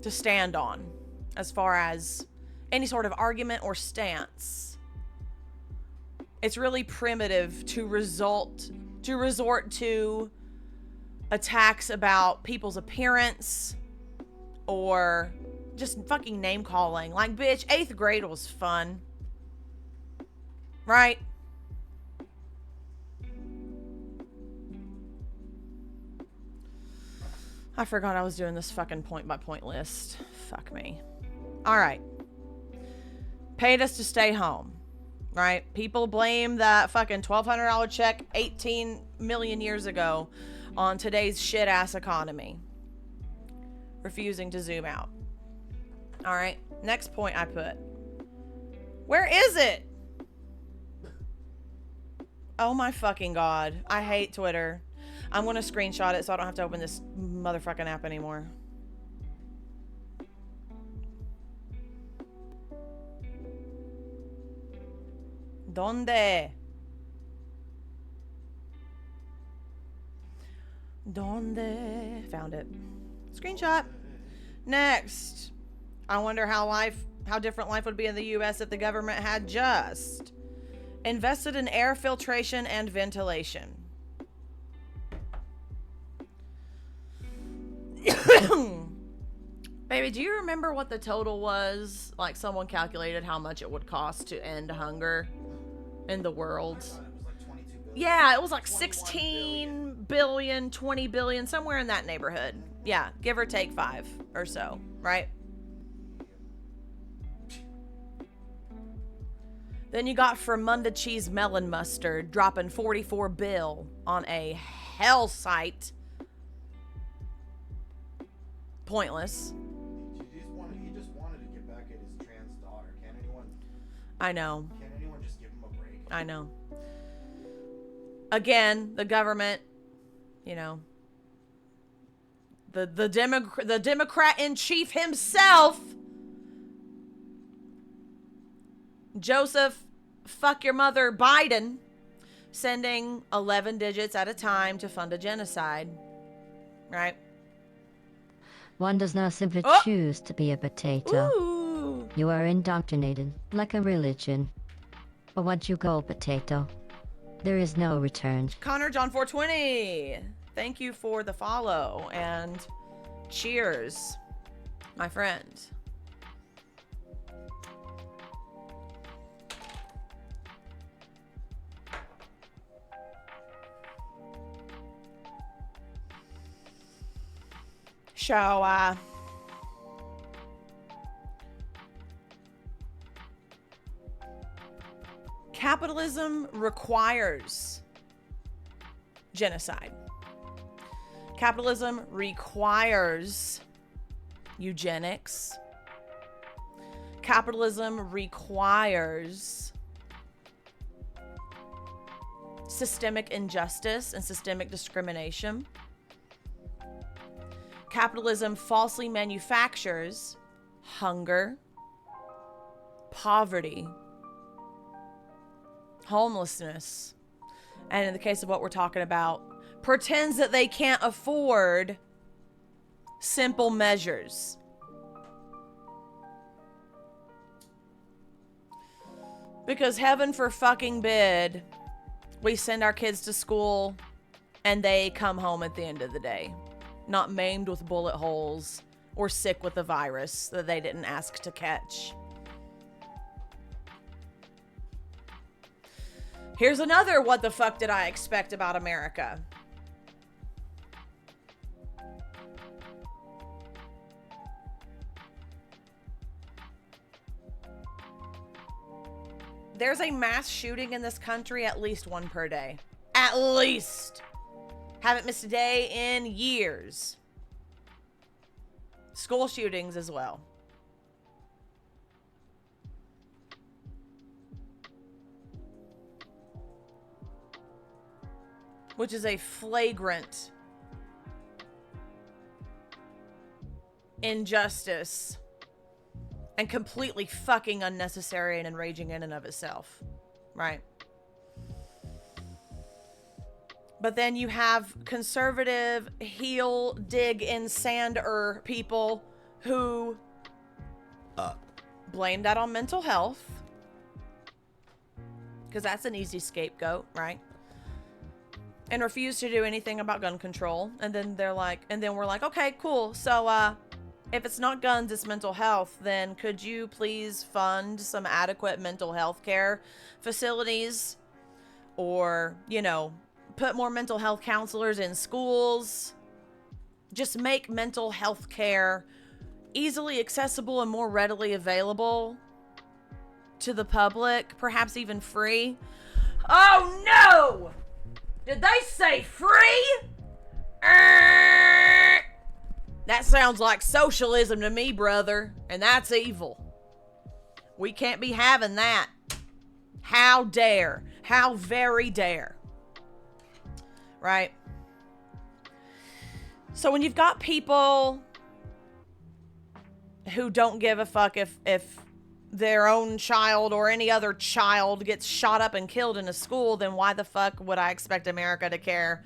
to stand on as far as any sort of argument or stance. It's really primitive to resort to attacks about people's appearance or just fucking name calling. Like, bitch, 8th grade was fun. Right? I forgot I was doing this fucking point-by-point list. Fuck me. Alright. Paid us to stay home. right? People blame that fucking $1,200 check 18 million years ago on today's shit-ass economy. Refusing to zoom out. All right, next point I put. Where is it? Oh my fucking God. I hate Twitter. I'm going to screenshot it so I don't have to open this motherfucking app anymore. ¿Dónde? ¿Dónde? Found it. Screenshot. Next. I wonder how different life would be in the US if the government had just invested in air filtration and ventilation. Baby, do you remember what the total was? Like, someone calculated how much it would cost to end hunger in the world. It was like 22 billion. Yeah, it was like 16 billion, 20 billion, somewhere in that neighborhood. Yeah, give or take 5 or so, right? Then you got Fermunda cheese melon mustard dropping 44 bill on a hell site. Pointless. He just wanted to get back at his trans daughter. Can anyone just give him a break? I know. Again, the government, you know, the Democrat in chief himself, Joseph fuck your mother Biden, sending 11 digits at a time to fund a genocide, right? One does not simply choose to be a potato. Ooh. You are indoctrinated like a religion. But once you go potato, there is no return. Connor John 420, thank you for the follow and cheers, my friend. So, capitalism requires genocide. Capitalism requires eugenics. Capitalism requires systemic injustice and systemic discrimination. Capitalism falsely manufactures hunger, poverty, homelessness, and in the case of what we're talking about, pretends that they can't afford simple measures. Because heaven for fucking bid, we send our kids to school and they come home at the end of the day, not maimed with bullet holes or sick with a virus that they didn't ask to catch. Here's another what the fuck did I expect about America. There's a mass shooting in this country, at least one per day. At least. Haven't missed a day in years. School shootings as well. Which is a flagrant injustice and completely fucking unnecessary and enraging in and of itself, right? But then you have conservative heel dig in sander people who blame that on mental health, because that's an easy scapegoat, right? And refuse to do anything about gun control. And then they're like, and then we're like, okay, cool. So, if it's not guns, it's mental health, then could you please fund some adequate mental health care facilities? Or, you know, put more mental health counselors in schools. Just make mental health care easily accessible and more readily available. to the public, perhaps even free. Oh no! Did they say free? That sounds like socialism to me, brother, and that's evil. We can't be having that. How dare? How very dare? Right? So when you've got people who don't give a fuck if their own child or any other child gets shot up and killed in a school, then why the fuck would I expect America to care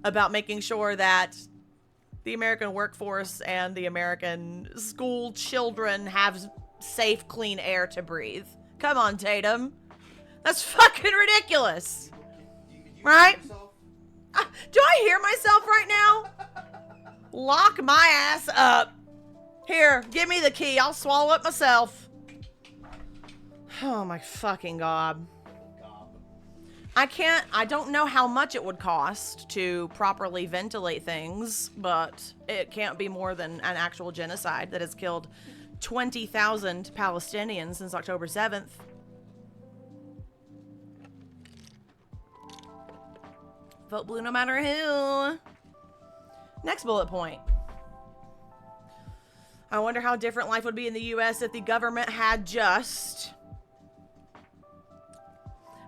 about making sure that the American workforce and the American school children have safe, clean air to breathe? Come on, Tatum. That's fucking ridiculous. Right? Do I hear myself right now? Lock my ass up. Here, give me the key. I'll swallow it myself. Oh my fucking God. I don't know how much it would cost to properly ventilate things, but it can't be more than an actual genocide that has killed 20,000 Palestinians since October 7th. Vote blue no matter who. Next bullet point. I wonder how different life would be in the US if the government had just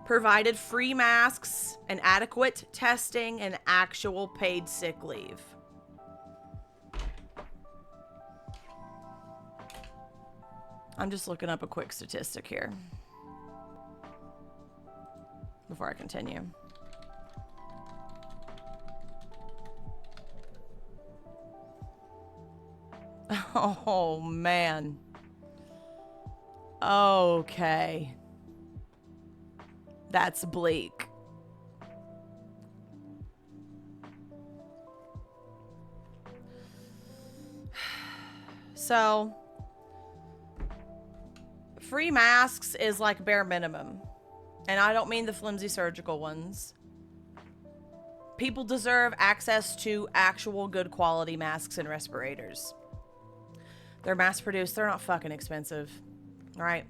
provided free masks and adequate testing and actual paid sick leave. I'm just looking up a quick statistic here before I continue. Oh, man. Okay. That's bleak. So, free masks is like bare minimum. And I don't mean the flimsy surgical ones. People deserve access to actual good quality masks and respirators. They're mass produced. They're not fucking expensive. Right?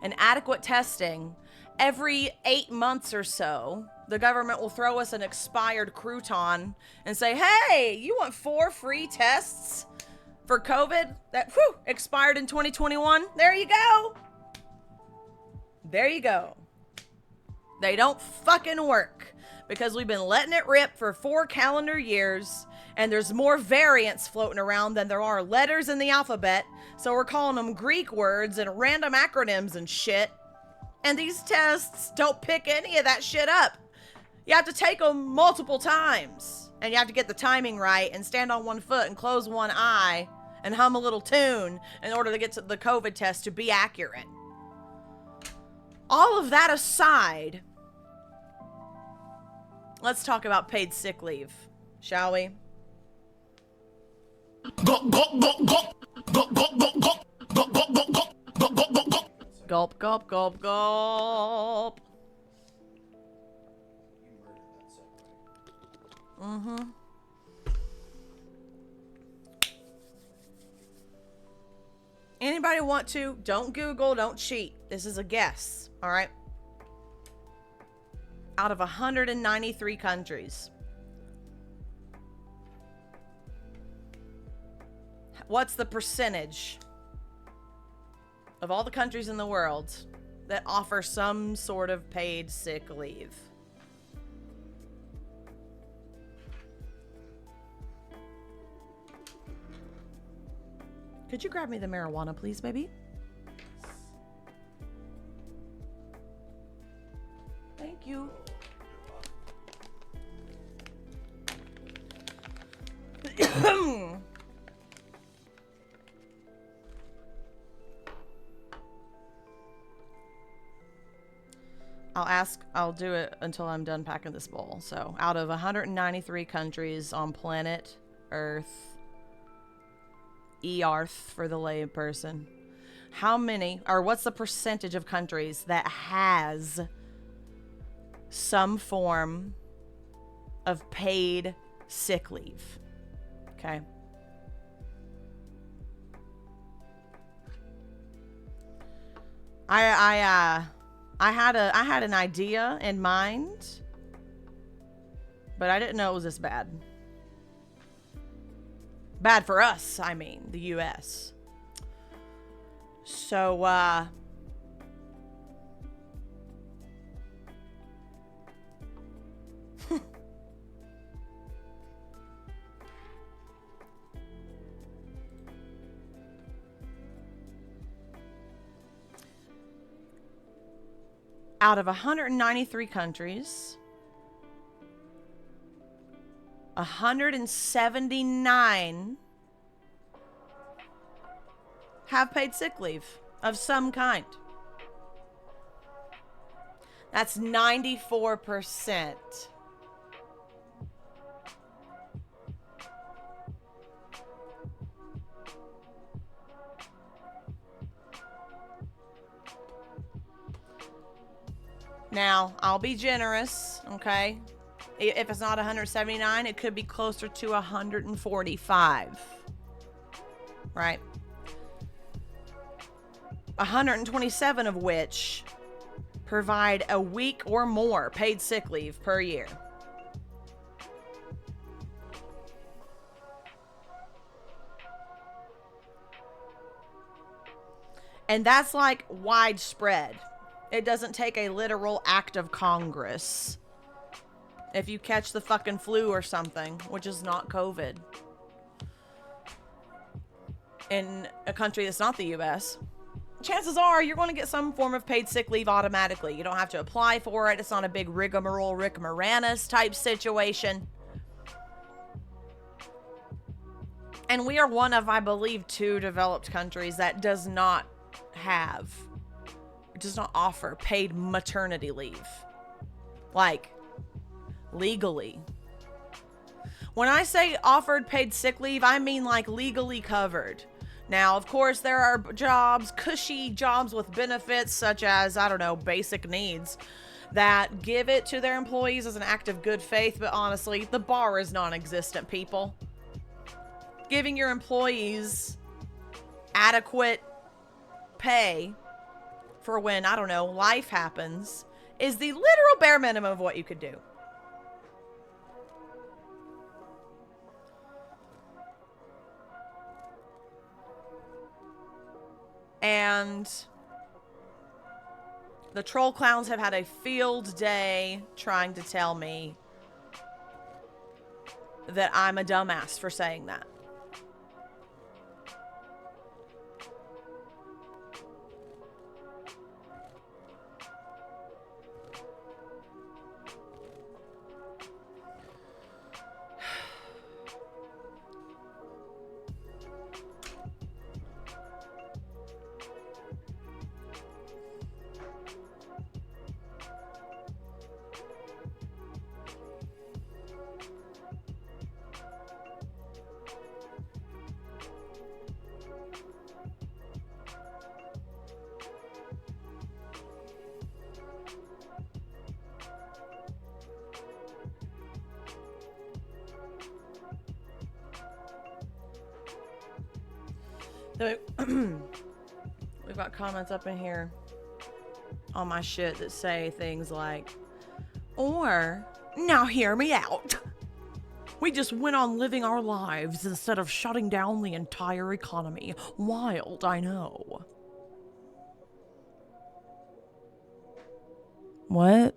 And adequate testing. Every 8 months or so, the government will throw us an expired crouton and say, hey, you want 4 free tests for COVID that expired in 2021? There you go. There you go. They don't fucking work because we've been letting it rip for 4 calendar years. And there's more variants floating around than there are letters in the alphabet. So we're calling them Greek words and random acronyms and shit. And these tests don't pick any of that shit up. You have to take them multiple times. And you have to get the timing right and stand on one foot and close one eye and hum a little tune in order to get to the COVID test to be accurate. All of that aside, let's talk about paid sick leave, shall we? Gulp, gulp, gulp, gulp. Mm-hmm. Anybody want to? Don't Google, don't cheat. This is a guess, all right? Out of 193 countries, what's the percentage of all the countries in the world that offer some sort of paid sick leave? Could you grab me the marijuana, please, baby? Thank you. I'll do it until I'm done packing this bowl. So, out of 193 countries on planet Earth, Earth for the lay person, how many, or what's the percentage of countries that has some form of paid sick leave? Okay. I had an idea in mind, but I didn't know it was this bad. Bad for us, I mean, the US. So, out of 193 countries, 179 have paid sick leave of some kind. That's 94%. Now, I'll be generous, okay? If it's not 179, it could be closer to 145. Right? 127 of which provide a week or more paid sick leave per year. And that's like widespread. It doesn't take a literal act of Congress. If you catch the fucking flu or something, which is not COVID, in a country that's not the US, chances are you're going to get some form of paid sick leave automatically. You don't have to apply for it. It's not a big rigmarole, Rick Moranis type situation. And we are one of, I believe, 2 developed countries that does not offer paid maternity leave. Like, legally. When I say offered paid sick leave, I mean like legally covered. Now, of course, there are jobs, cushy jobs with benefits such as, I don't know, basic needs that give it to their employees as an act of good faith. But honestly, the bar is non-existent, people. Giving your employees adequate pay for when, I don't know, life happens is the literal bare minimum of what you could do. And the troll clowns have had a field day trying to tell me that I'm a dumbass for saying that. We've got comments up in here on my shit that say things like, or, now hear me out. We just went on living our lives instead of shutting down the entire economy. Wild, I know. What?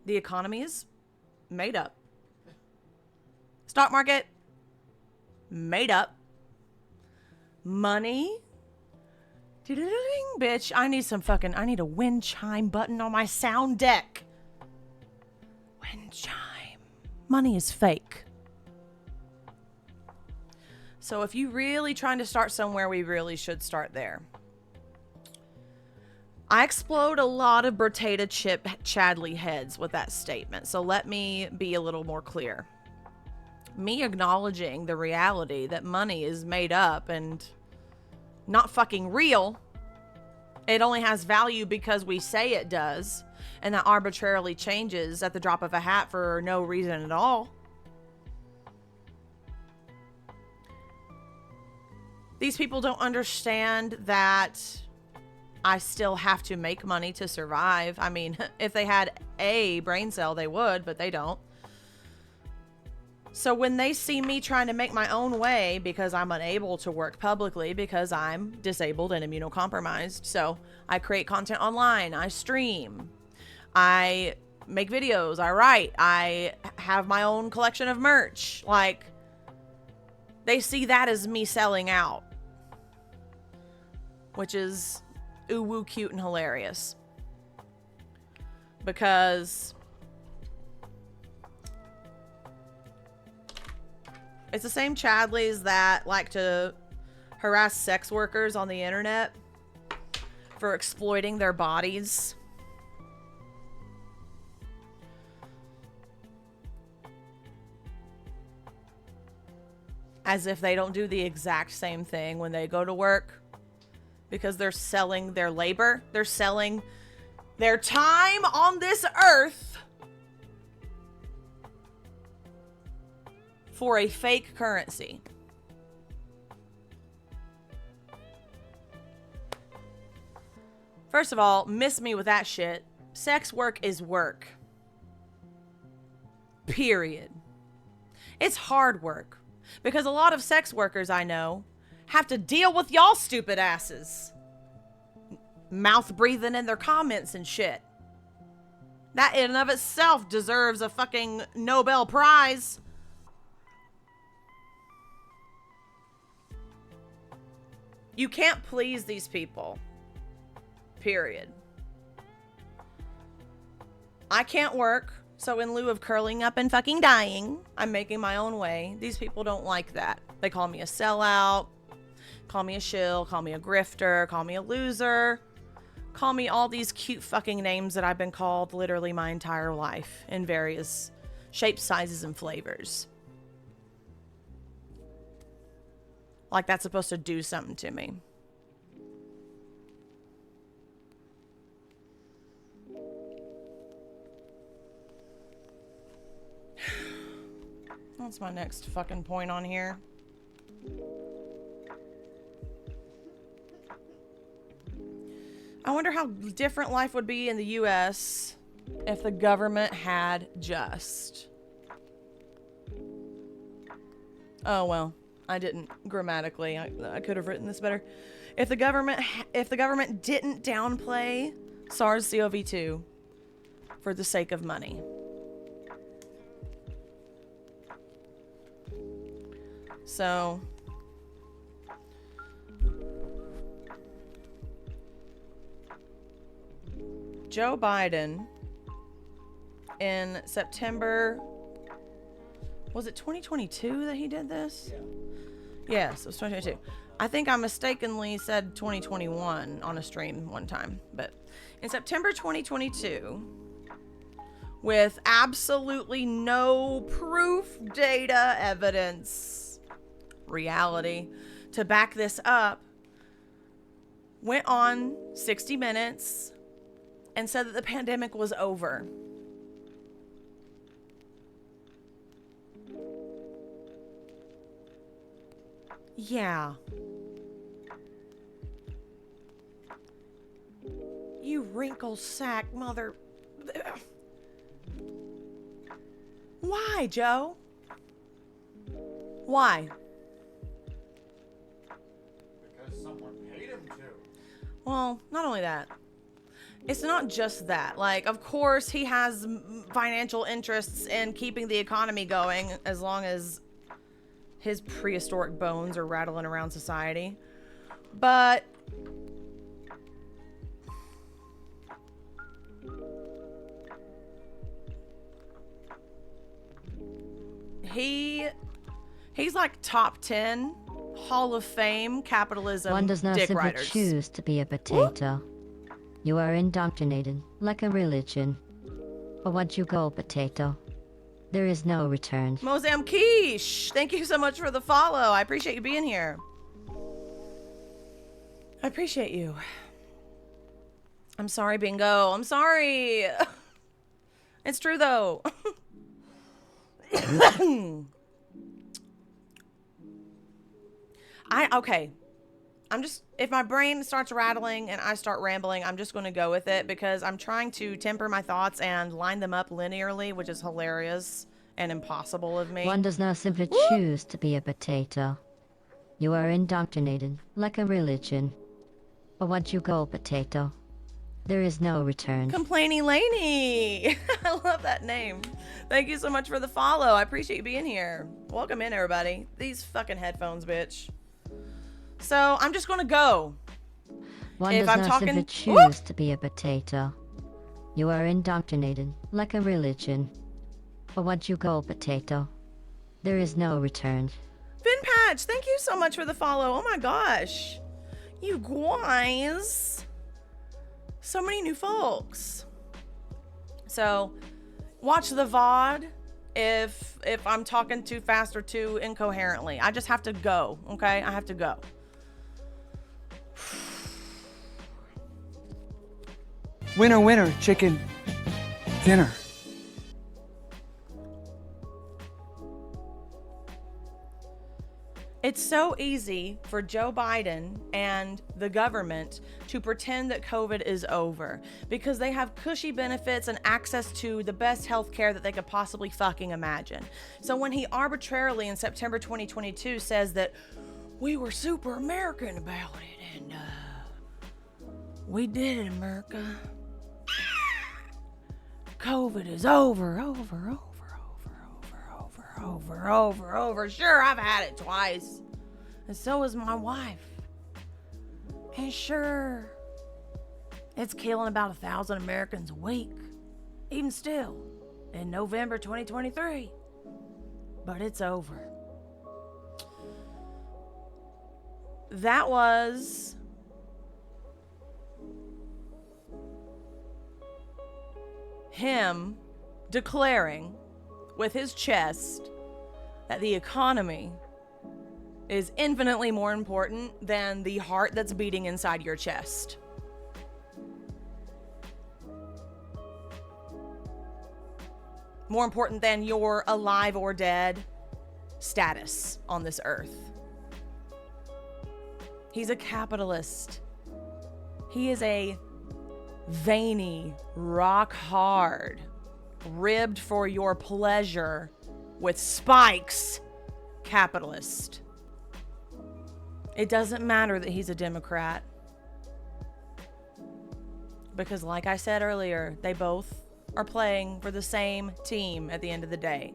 The economy is made up. Stock market, made up. Money, bitch, I need a wind chime button on my sound deck. Wind chime. Money is fake. So if you really trying to start somewhere, we really should start there. I explode a lot of potato chip Chadley heads with that statement, so let me be a little more clear. Me acknowledging the reality that money is made up and not fucking real It only has value because we say it does, and that arbitrarily changes at the drop of a hat for no reason at all. These people don't understand that I still have to make money to survive. I mean, if they had a brain cell, they would, but they don't. So when they see me trying to make my own way because I'm unable to work publicly because I'm disabled and immunocompromised, so I create content online, I stream, I make videos, I write, I have my own collection of merch. Like, they see that as me selling out, which is ooh-woo cute and hilarious. Because it's the same Chadleys that like to harass sex workers on the internet for exploiting their bodies. As if they don't do the exact same thing when they go to work. Because they're selling their labor. They're selling their time on this earth for a fake currency. First of all, miss me with that shit. Sex work is work. Period. It's hard work. Because a lot of sex workers I know have to deal with y'all stupid asses. Mouth breathing in their comments and shit. That in and of itself deserves a fucking Nobel Prize. You can't please these people. Period. I can't work, so in lieu of curling up and fucking dying, I'm making my own way. These people don't like that. They call me a sellout, call me a shill, call me a grifter, call me a loser, call me all these cute fucking names that I've been called literally my entire life in various shapes, sizes, and flavors. Like that's supposed to do something to me. That's my next fucking point on here. I wonder how different life would be in the US if the government had just... Oh, well, I didn't grammatically. I could have written this better. If the government didn't downplay SARS-CoV-2 for the sake of money. So, Joe Biden in September, was it 2022 that he did this? Yeah. Yes, it was 2022. I think I mistakenly said 2021 on a stream one time, but in September 2022, with absolutely no proof, data, evidence, reality to back this up, went on 60 Minutes and said that the pandemic was over. Yeah. You wrinkle sack mother... Why, Joe? Why? Because someone paid him to. Well, not only that. It's not just that. Like, of course, he has financial interests in keeping the economy going as long as his prehistoric bones are rattling around society. But he's like top 10 Hall of Fame capitalism One does not dick simply riders. choose to be a potato. You are indoctrinated like a religion. But once you go potato, there is no return. Mozambique, thank you so much for the follow. I appreciate you being here. I appreciate you. I'm sorry, Bingo. I'm sorry. It's true, though. Okay. If my brain starts rattling and I start rambling, I'm just going to go with it because I'm trying to temper my thoughts and line them up linearly, which is hilarious and impossible of me. One does not simply choose to be a potato. You are indoctrinated like a religion. But once you go potato, there is no return. Complainy Laney. I love that name. Thank you so much for the follow. I appreciate you being here. Welcome in, everybody. These fucking headphones, bitch. So I'm just gonna go. One does not simply choose to be a potato. You are indoctrinated like a religion. But once you go potato, there is no return. Vin Patch, thank you so much for the follow. Oh my gosh. You guys. So many new folks. So watch the VOD if I'm talking too fast or too incoherently. I just have to go, okay? I have to go. Winner, winner, chicken dinner. It's so easy for Joe Biden and the government to pretend that COVID is over because they have cushy benefits and access to the best health care that they could possibly fucking imagine. So when he arbitrarily in September 2022 says that we were super American about it and we did it, America. COVID is over. Sure, I've had it twice. And so is my wife. And sure, it's killing about 1,000 Americans a week. Even still, in November 2023. But it's over. That was him declaring with his chest that the economy is infinitely more important than the heart that's beating inside your chest. More important than your alive or dead status on this earth. He's a capitalist. He is a veiny, rock hard, ribbed for your pleasure with spikes capitalist. It doesn't matter that he's a Democrat. Because like I said earlier, they both are playing for the same team at the end of the day.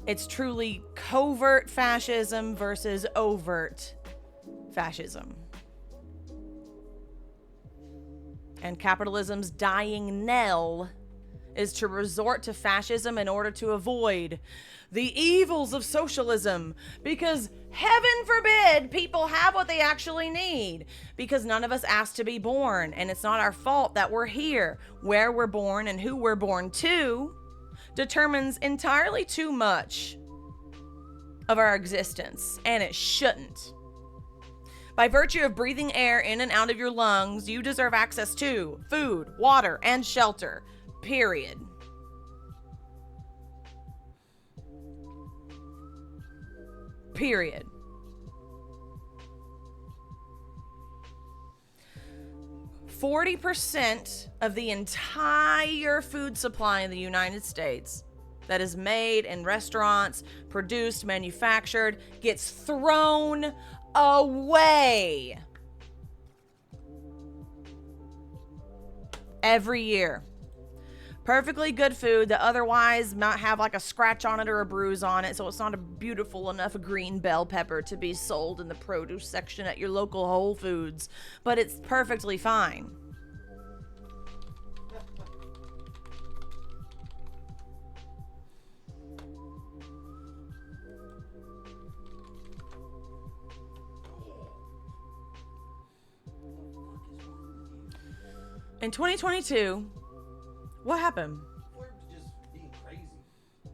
It's truly covert fascism versus overt fascism. And capitalism's dying knell is to resort to fascism in order to avoid the evils of socialism. Because heaven forbid people have what they actually need. Because none of us asked to be born. And it's not our fault that we're here. Where we're born and who we're born to determines entirely too much of our existence. And it shouldn't. By virtue of breathing air in and out of your lungs, you deserve access to food, water, and shelter. Period. Period. %40 of the entire food supply in the United States that is made in restaurants, produced, manufactured, gets thrown away every year. Perfectly good food that otherwise might have like a scratch on it or a bruise on it, so it's not a beautiful enough green bell pepper to be sold in the produce section at your local Whole Foods, but it's perfectly fine. In 2022, what happened? Fleur just being crazy.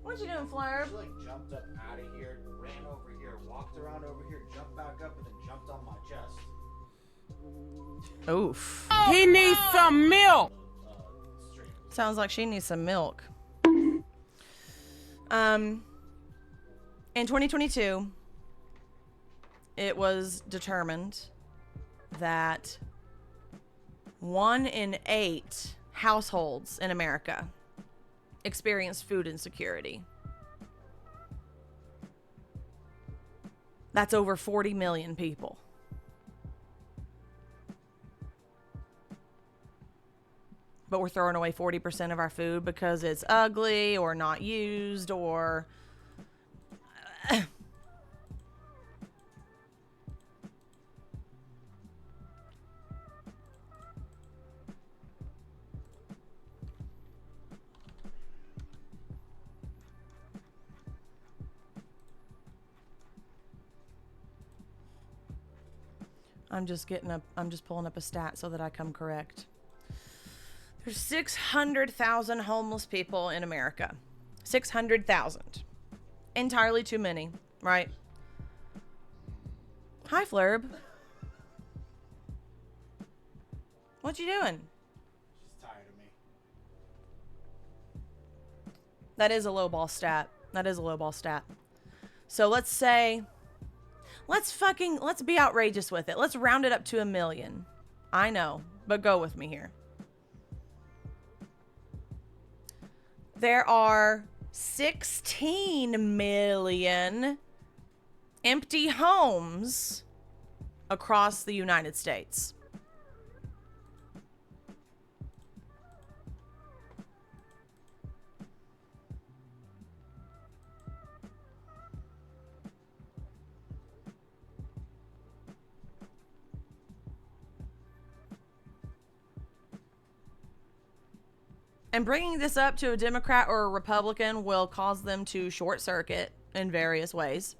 What you doing, Fleur? She like jumped up out of here, ran over here, walked around over here, jumped back up, and then jumped on my chest. Oof. He needs some milk. Sounds like she needs some milk. In 2022, it was determined that 1 in 8 households in America experience food insecurity. That's over 40 million people. But we're throwing away 40% of our food because it's ugly or not used or... I'm just pulling up a stat so that I come correct. There's 600,000 homeless people in America. 600,000. Entirely too many, right? Hi, Flurb. What you doing? She's tired of me. That is a lowball stat. That is a lowball stat. So let's say, let's be outrageous with it. Let's round it up to 1 million. I know, but go with me here. There are 16 million empty homes across the United States. And bringing this up to a Democrat or a Republican will cause them to short circuit in various ways.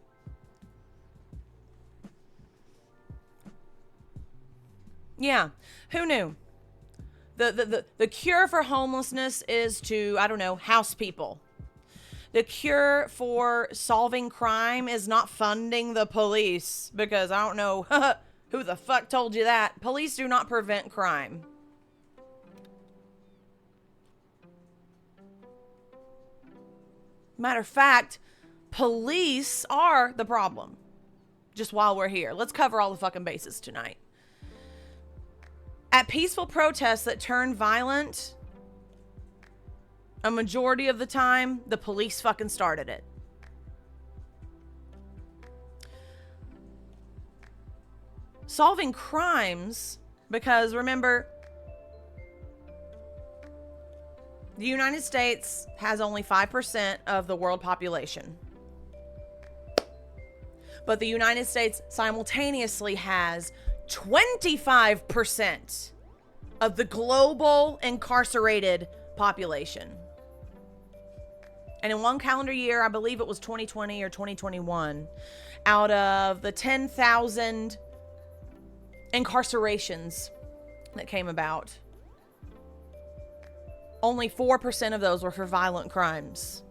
Yeah, who knew? The cure for homelessness is to, I don't know, house people. The cure for solving crime is not funding the police, because I don't know who the fuck told you that. Police do not prevent crime. Matter of fact, police are the problem. Just while we're here, let's cover all the fucking bases tonight. At peaceful protests that turn violent, a majority of the time, the police fucking started it. Solving crimes, because remember, the United States has only 5% of the world population. But the United States simultaneously has 25% of the global incarcerated population. And in one calendar year, I believe it was 2020 or 2021, out of the 10,000 incarcerations that came about, only 4% of those were for violent crimes.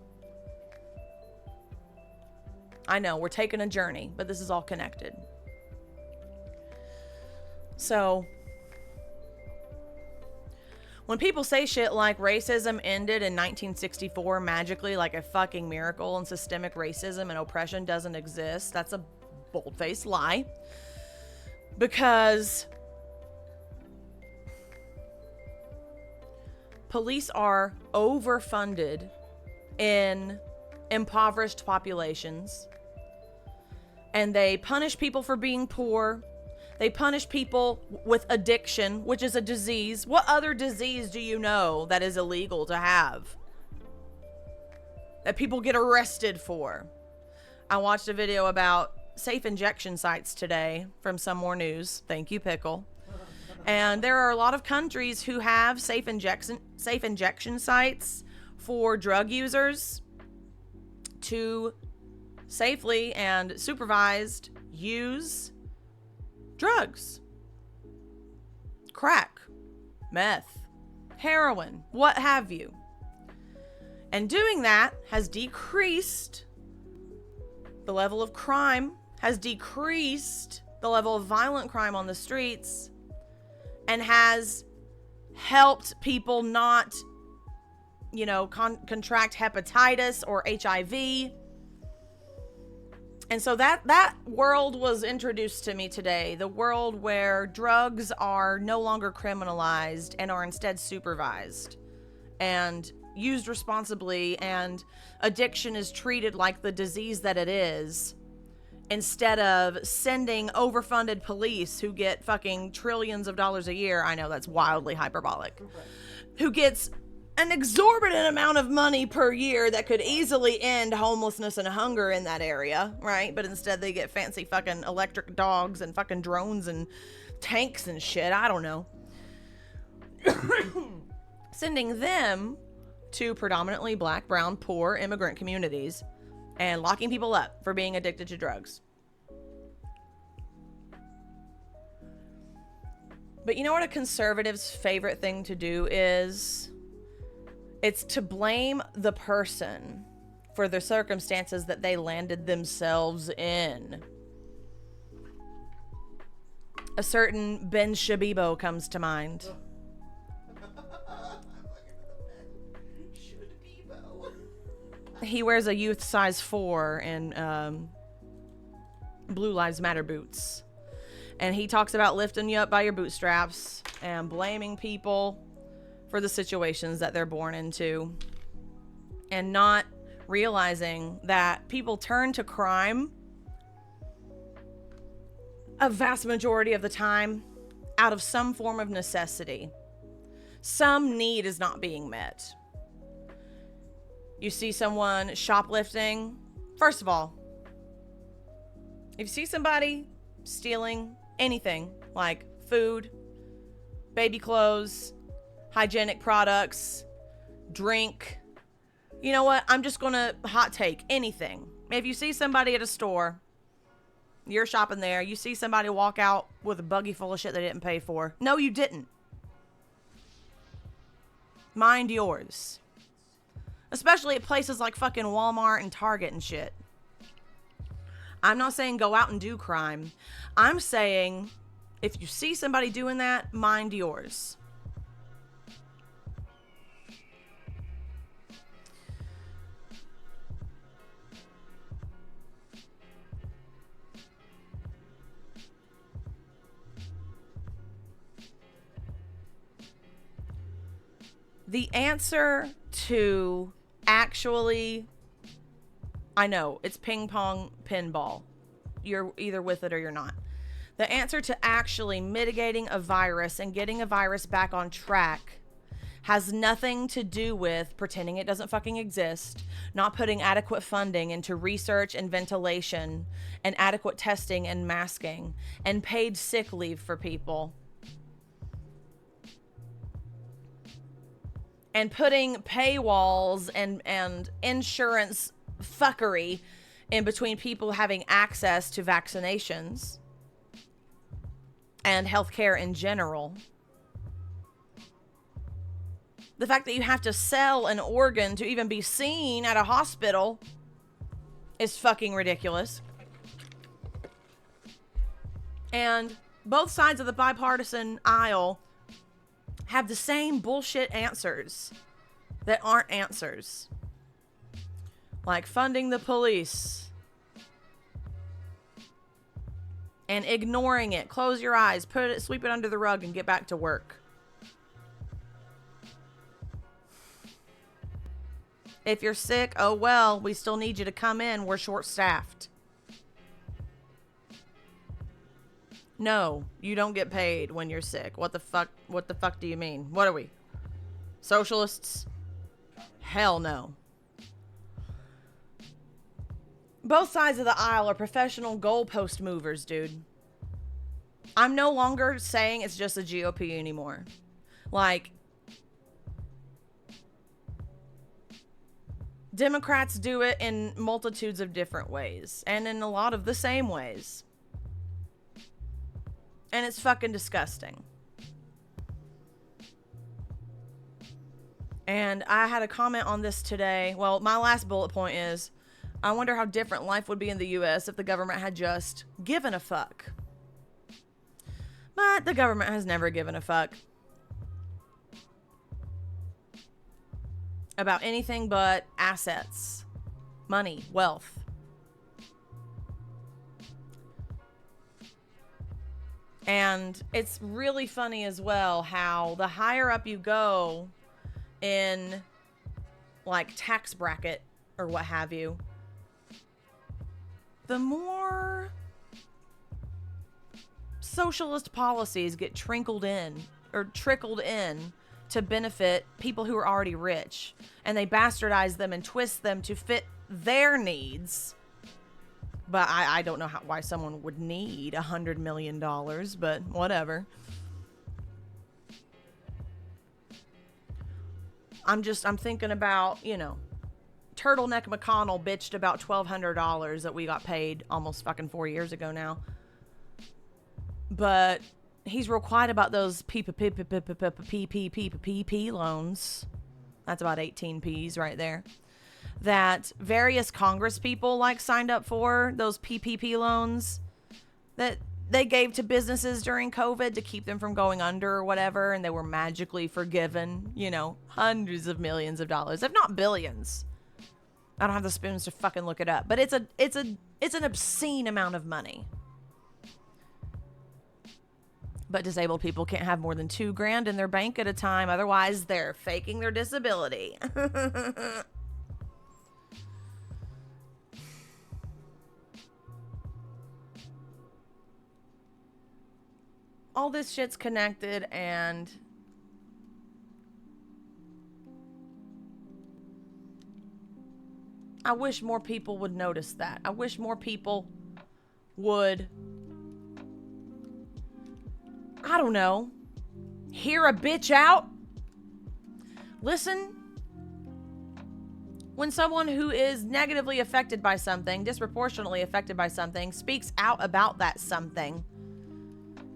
I know, we're taking a journey, but this is all connected. So, when people say shit like racism ended in 1964 magically like a fucking miracle and systemic racism and oppression doesn't exist, that's a bold-faced lie. Because police are overfunded in impoverished populations, and they punish people for being poor. They punish people with addiction, which is a disease. What other disease do you know that is illegal to have, that people get arrested for? I watched a video about safe injection sites today from Some More News. Thank you, Pickle. And there are a lot of countries who have safe injection sites for drug users to safely and supervised use drugs. Crack, meth, heroin, what have you. And doing that has decreased the level of crime, has decreased the level of violent crime on the streets and has helped people not, you know, contract hepatitis or HIV. And so that world was introduced to me today. The world where drugs are no longer criminalized and are instead supervised and used responsibly, and addiction is treated like the disease that it is, instead of sending overfunded police who get fucking trillions of dollars a year. I know that's wildly hyperbolic. Who gets an exorbitant amount of money per year that could easily end homelessness and hunger in that area, right? But instead they get fancy fucking electric dogs and fucking drones and tanks and shit. I don't know. Sending them to predominantly black, brown, poor immigrant communities and locking people up for being addicted to drugs. But you know what a conservative's favorite thing to do is? It's to blame the person for the circumstances that they landed themselves in. A certain Ben Shabibo comes to mind. He wears a youth size 4 and Blue Lives Matter boots. And he talks about lifting you up by your bootstraps and blaming people for the situations that they're born into, and not realizing that people turn to crime a vast majority of the time out of some form of necessity. Some need is not being met. You see someone shoplifting. First of all, if you see somebody stealing anything like food, baby clothes, hygienic products, drink, you know what? I'm just gonna hot take anything. If you see somebody at a store, you're shopping there, you see somebody walk out with a buggy full of shit they didn't pay for. No, you didn't. Mind yours. Especially at places like fucking Walmart and Target and shit. I'm not saying go out and do crime. I'm saying if you see somebody doing that, mind yours. The answer to actually, I know, it's ping pong pinball. You're either with it or you're not. The answer to actually mitigating a virus and getting a virus back on track has nothing to do with pretending it doesn't fucking exist, not putting adequate funding into research and ventilation and adequate testing and masking and paid sick leave for people. And putting paywalls and insurance fuckery in between people having access to vaccinations and healthcare in general. The fact that you have to sell an organ to even be seen at a hospital is fucking ridiculous. And both sides of the bipartisan aisle have the same bullshit answers that aren't answers. Like funding the police and ignoring it. Close your eyes, sweep it under the rug and get back to work. If you're sick, oh well, we still need you to come in. We're short-staffed. No, you don't get paid when you're sick. What the fuck do you mean? What are we? Socialists? Hell no. Both sides of the aisle are professional goalpost movers, dude. I'm no longer saying it's just the GOP anymore. Like, Democrats do it in multitudes of different ways, and in a lot of the same ways. And it's fucking disgusting. And I had a comment on this today. Well, my last bullet point is, I wonder how different life would be in the US if the government had just given a fuck. But the government has never given a fuck about anything but assets, money, wealth. And it's really funny as well how the higher up you go in like tax bracket or what have you, the more socialist policies get trickled in to benefit people who are already rich, and they bastardize them and twist them to fit their needs. But I don't know why someone would need $100 million, but whatever. I'm thinking about, you know, Turtleneck McConnell bitched about $1,200 that we got paid almost fucking 4 years ago now. But he's real quiet about those PPP loans. That's about 18 P's right there. That various Congress people like signed up for, those PPP loans that they gave to businesses during COVID to keep them from going under or whatever, and they were magically forgiven, you know, hundreds of millions of dollars, if not billions. I don't have the spoons to fucking look it up, but it's an obscene amount of money. But disabled people can't have more than $2,000 in their bank at a time, otherwise they're faking their disability. All this shit's connected, and I wish more people would notice that. I wish more people would, I don't know, hear a bitch out. Listen. When someone who is negatively affected by something, disproportionately affected by something, speaks out about that something,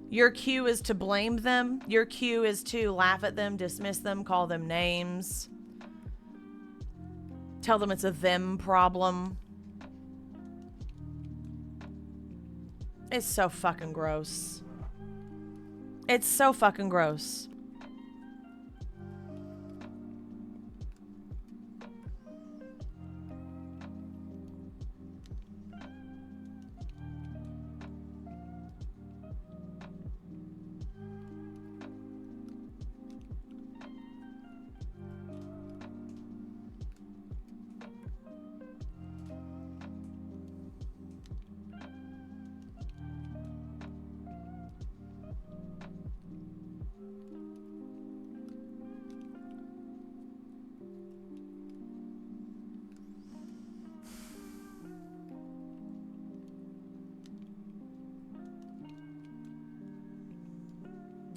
your cue is to blame them. Your cue is to laugh at them, dismiss them, call them names, tell them it's a them problem. It's so fucking gross. It's so fucking gross.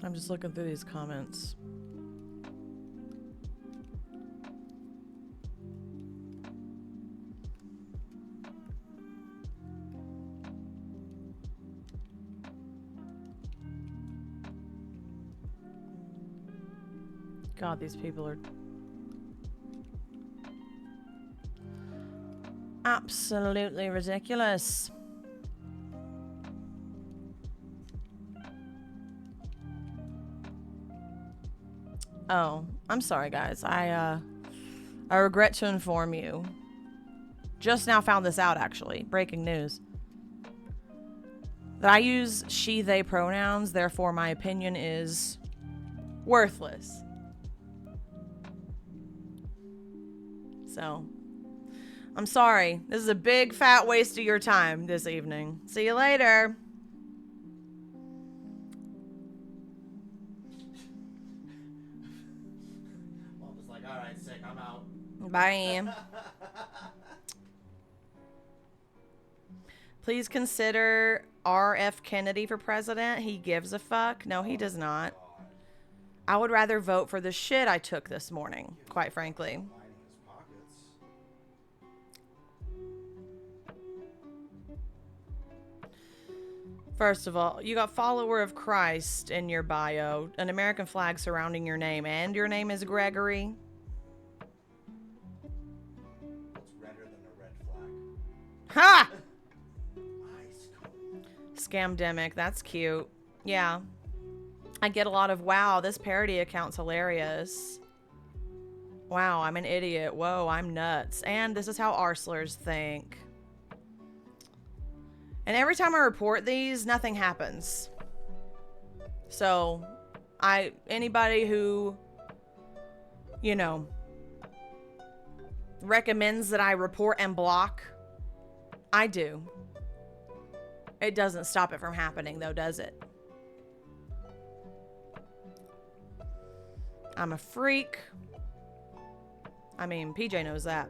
I'm just looking through these comments. God, these people are absolutely ridiculous. Oh, I'm sorry, guys. I regret to inform you. Just now found this out, actually. Breaking news. That I use she, they pronouns, therefore my opinion is worthless. So, I'm sorry. This is a big fat waste of your time this evening. See you later. Alright, sick, I'm out. Bye. Please consider R.F. Kennedy for president. He gives a fuck. No, he does not. I would rather vote for the shit I took this morning, quite frankly. First of all, you got follower of Christ in your bio, an American flag surrounding your name, and your name is Gregory. What's redder than a red flag? Ha! Ice cold. Scamdemic, that's cute. Yeah. I get a lot of, wow, this parody account's hilarious. Wow, I'm an idiot. Whoa, I'm nuts. And this is how arslers think. And every time I report these, nothing happens. So, anybody who, you know, recommends that I report and block, I do. It doesn't stop it from happening, though, does it? I'm a freak. I mean, PJ knows that.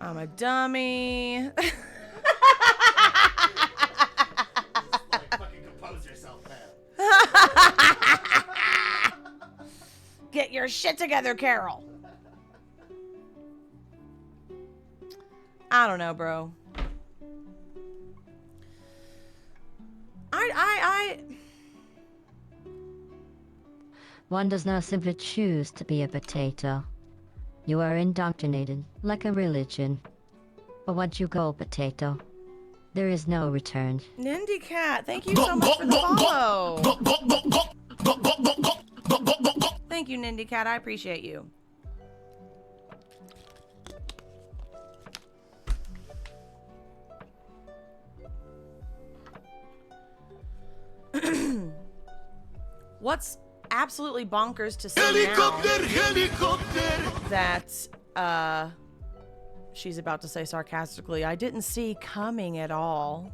I'm a dummy. Just like fucking compose yourself, man. Get your shit together, Carol. I don't know, bro. One does not simply choose to be a potato. You are indoctrinated, like a religion. But once you go potato, there is no return. Nindy Cat, thank you so much for the follow. Thank you, Nindy Cat. I appreciate you. What's absolutely bonkers to see now that she's about to say sarcastically, I didn't see coming at all,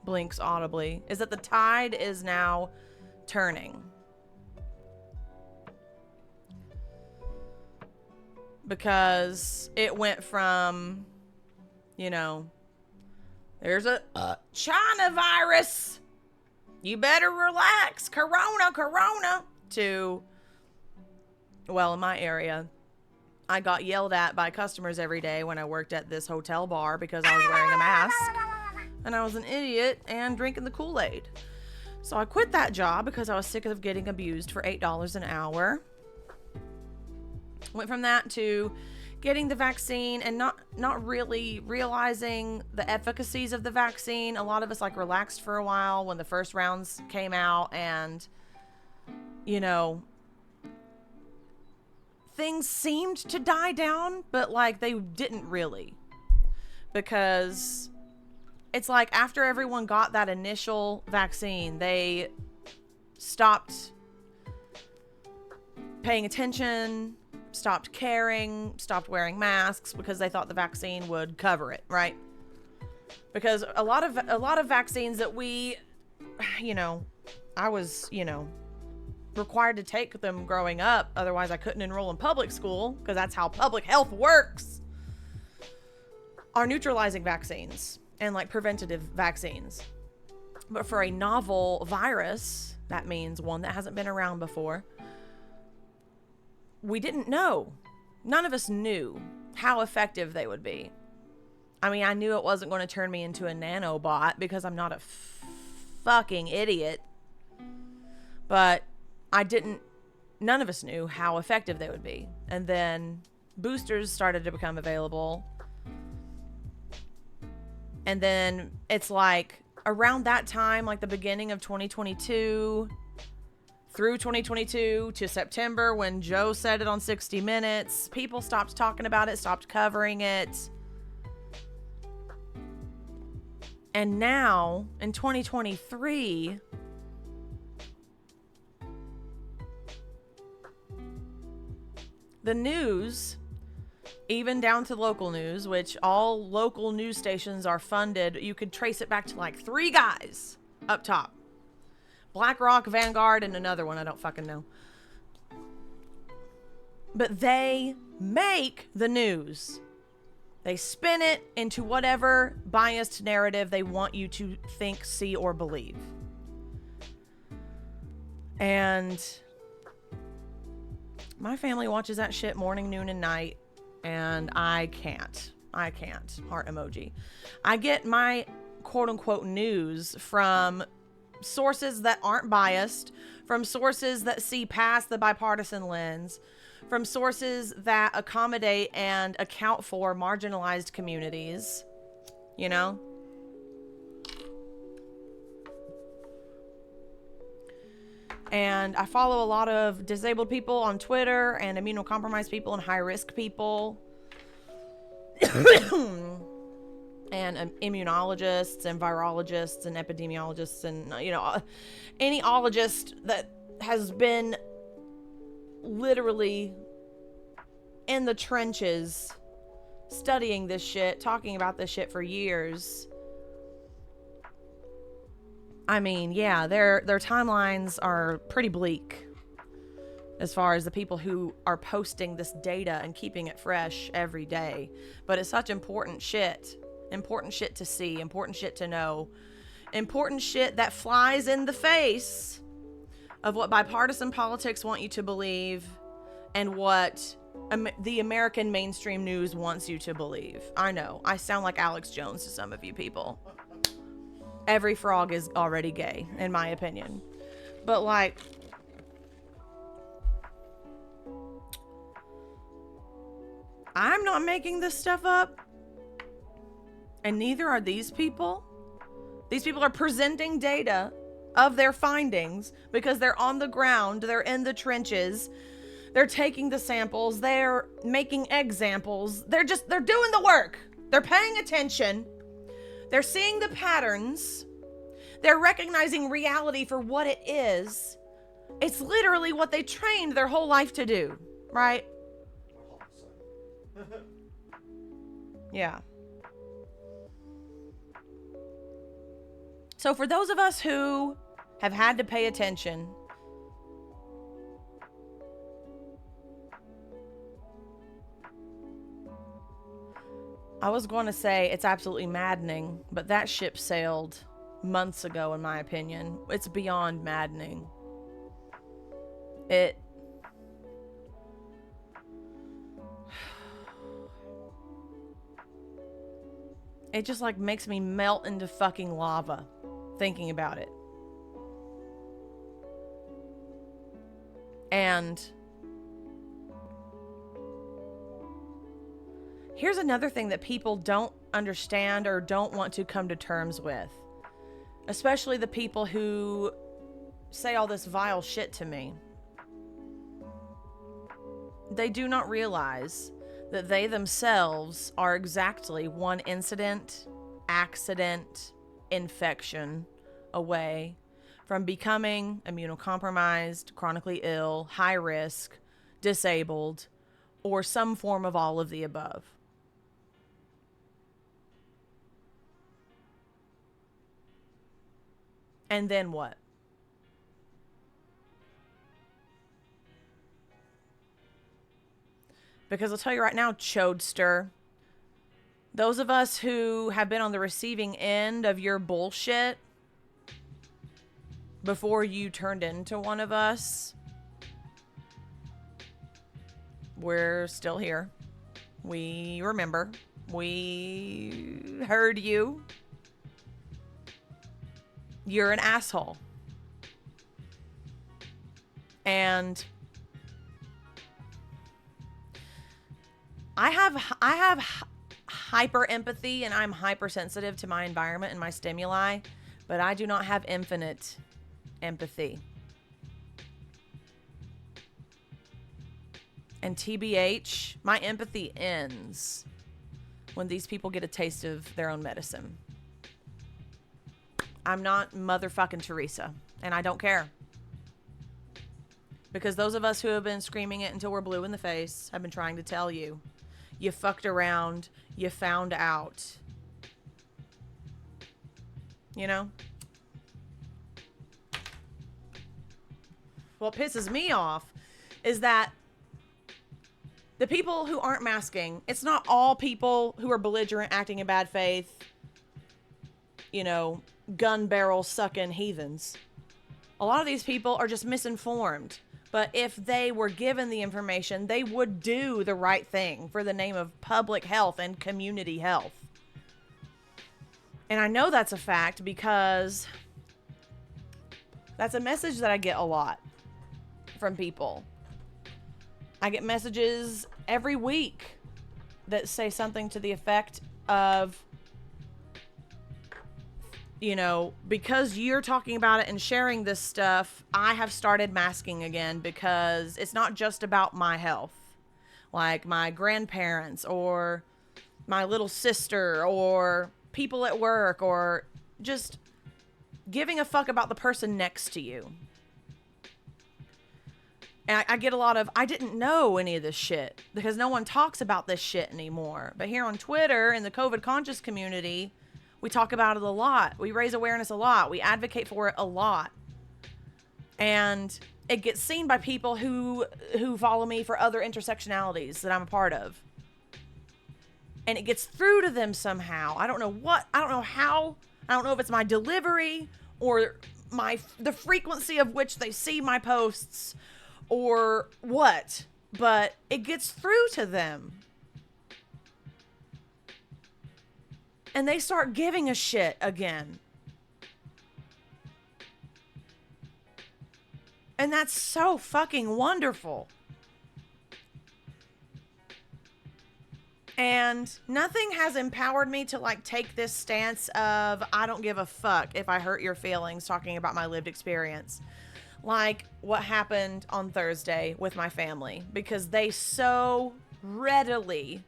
blinks audibly, is that the tide is now turning. Because it went from, you know, there's a China virus, you better relax, corona, to, well, in my area, I got yelled at by customers every day when I worked at this hotel bar because I was wearing a mask and I was an idiot and drinking the Kool-Aid. So I quit that job because I was sick of getting abused for $8 an hour. Went from that to getting the vaccine and not really realizing the efficacies of the vaccine. A lot of us like relaxed for a while when the first rounds came out, and you know, things seemed to die down, but like they didn't really, because it's like after everyone got that initial vaccine, they stopped paying attention, stopped caring, stopped wearing masks because they thought the vaccine would cover it, right? Because a lot of vaccines that we, you know, I was, you know, required to take them growing up, otherwise I couldn't enroll in public school because that's how public health works, are neutralizing vaccines and like preventative vaccines. But for a novel virus, that means one that hasn't been around before, we didn't know. None of us knew how effective they would be. I mean, I knew it wasn't going to turn me into a nanobot because I'm not a fucking idiot. But none of us knew how effective they would be. And then boosters started to become available. And then it's like around that time, like the beginning of 2022 through 2022 to September, when Joe said it on 60 Minutes, people stopped talking about it, stopped covering it. And now in 2023, the news, even down to local news, which all local news stations are funded, you could trace it back to like 3 guys up top. BlackRock, Vanguard, and another one I don't fucking know. But they make the news. They spin it into whatever biased narrative they want you to think, see, or believe. And my family watches that shit morning, noon, and night, and I can't. Heart emoji. I get my quote-unquote news from sources that aren't biased, from sources that see past the bipartisan lens, from sources that accommodate and account for marginalized communities, you know? And I follow a lot of disabled people on Twitter and immunocompromised people and high-risk people. And immunologists and virologists and epidemiologists and, you know, any ologist that has been literally in the trenches studying this shit, talking about this shit for years. I mean, yeah, their timelines are pretty bleak as far as the people who are posting this data and keeping it fresh every day. But it's such important shit to see, important shit to know, important shit that flies in the face of what bipartisan politics want you to believe and what the American mainstream news wants you to believe. I know, I sound like Alex Jones to some of you people. Every frog is already gay, in my opinion. But like, I'm not making this stuff up. And neither are these people. These people are presenting data of their findings because they're on the ground, they're in the trenches, they're taking the samples, they're making examples, they're doing the work. They're paying attention. They're seeing the patterns. They're recognizing reality for what it is. It's literally what they trained their whole life to do, right? Yeah. So for those of us who have had to pay attention, I was going to say it's absolutely maddening, but that ship sailed months ago, in my opinion. It's beyond maddening. It just like makes me melt into fucking lava thinking about it. And here's another thing that people don't understand or don't want to come to terms with, especially the people who say all this vile shit to me. They do not realize that they themselves are exactly one incident, accident, infection away from becoming immunocompromised, chronically ill, high risk, disabled, or some form of all of the above. And then what? Because I'll tell you right now, Chodester, those of us who have been on the receiving end of your bullshit before you turned into one of us, we're still here. We remember. We heard you. You're an asshole. And I have hyper empathy and I'm hypersensitive to my environment and my stimuli, but I do not have infinite empathy. And TBH, my empathy ends when these people get a taste of their own medicine. I'm not motherfucking Teresa, and I don't care. Because those of us who have been screaming it until we're blue in the face have been trying to tell you. You fucked around. You found out. You know? What pisses me off is that the people who aren't masking, it's not all people who are belligerent, acting in bad faith, you know, gun barrel sucking heathens. A lot of these people are just misinformed. But if they were given the information, they would do the right thing for the name of public health and community health. And I know that's a fact because that's a message that I get a lot from people. I get messages every week that say something to the effect of, you know, because you're talking about it and sharing this stuff, I have started masking again because it's not just about my health. Like my grandparents or my little sister or people at work or just giving a fuck about the person next to you. And I get a lot of, I didn't know any of this shit because no one talks about this shit anymore. But here on Twitter, in the COVID conscious community, we talk about it a lot. We raise awareness a lot. We advocate for it a lot. And it gets seen by people who follow me for other intersectionalities that I'm a part of. And it gets through to them somehow. I don't know what, I don't know how. I don't know if it's my delivery or the frequency of which they see my posts or what, but it gets through to them. And they start giving a shit again. And that's so fucking wonderful. And nothing has empowered me to like take this stance of I don't give a fuck if I hurt your feelings talking about my lived experience. Like what happened on Thursday with my family, because they so readily,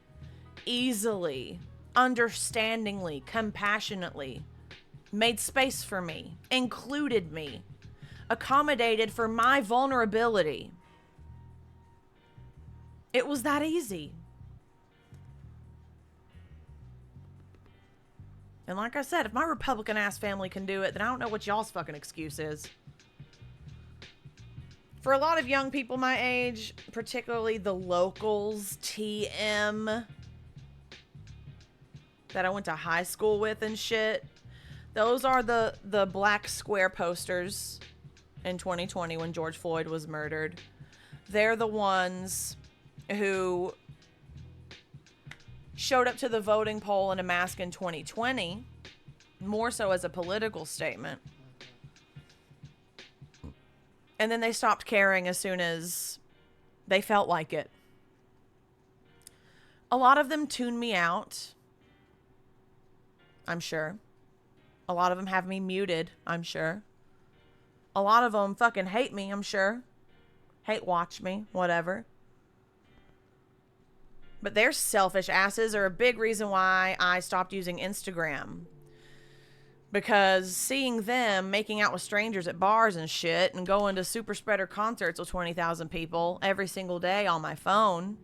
easily, understandingly, compassionately made space for me, included me, accommodated for my vulnerability. It was that easy. And like I said, if my Republican ass family can do it, then I don't know what y'all's fucking excuse is. For a lot of young people my age, particularly the locals, TM, that I went to high school with and shit, those are the black square posters in 2020 when George Floyd was murdered. They're the ones who showed up to the voting poll in a mask in 2020, more so as a political statement. And then they stopped caring as soon as they felt like it. A lot of them tune me out, I'm sure. A lot of them have me muted, I'm sure. A lot of them fucking hate me, I'm sure. Hate watch me, whatever. But their selfish asses are a big reason why I stopped using Instagram. Because seeing them making out with strangers at bars and shit and going to super spreader concerts with 20,000 people every single day on my phone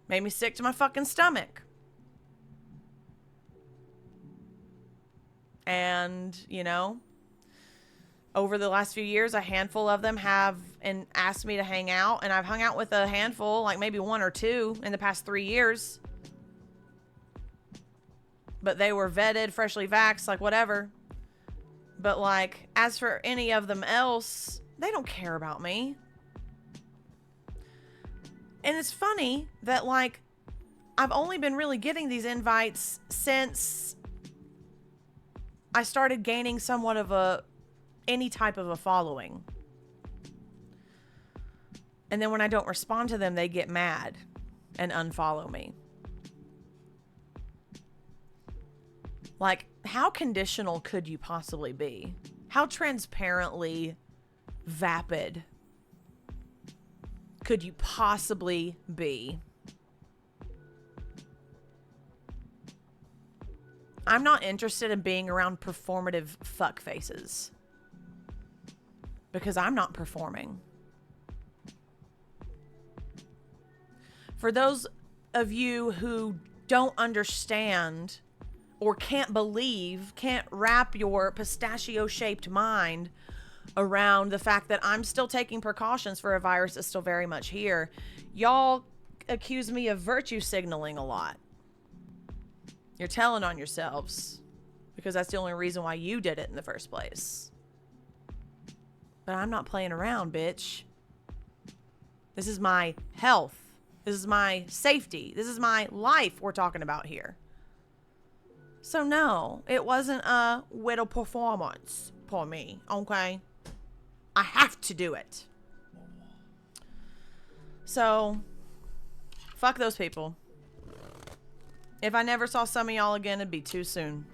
made me sick to my fucking stomach. And, you know, over the last few years, a handful of them have asked me to hang out, and I've hung out with a handful, like maybe one or two in the past 3 years. But they were vetted, freshly vaxxed, like whatever. But like, as for any of them else, they don't care about me. And it's funny that like, I've only been really getting these invites since I started gaining somewhat of any type of a following. And then when I don't respond to them, they get mad and unfollow me. Like, how conditional could you possibly be? How transparently vapid could you possibly be? I'm not interested in being around performative fuck faces. Because I'm not performing. For those of you who don't understand or can't believe, can't wrap your pistachio-shaped mind around the fact that I'm still taking precautions for a virus that's still very much here, y'all accuse me of virtue signaling a lot. You're telling on yourselves because that's the only reason why you did it in the first place. But I'm not playing around, bitch. This is my health. This is my safety. This is my life we're talking about here. So no, it wasn't a little performance for me, okay? I have to do it. So, fuck those people. If I never saw some of y'all again, it'd be too soon.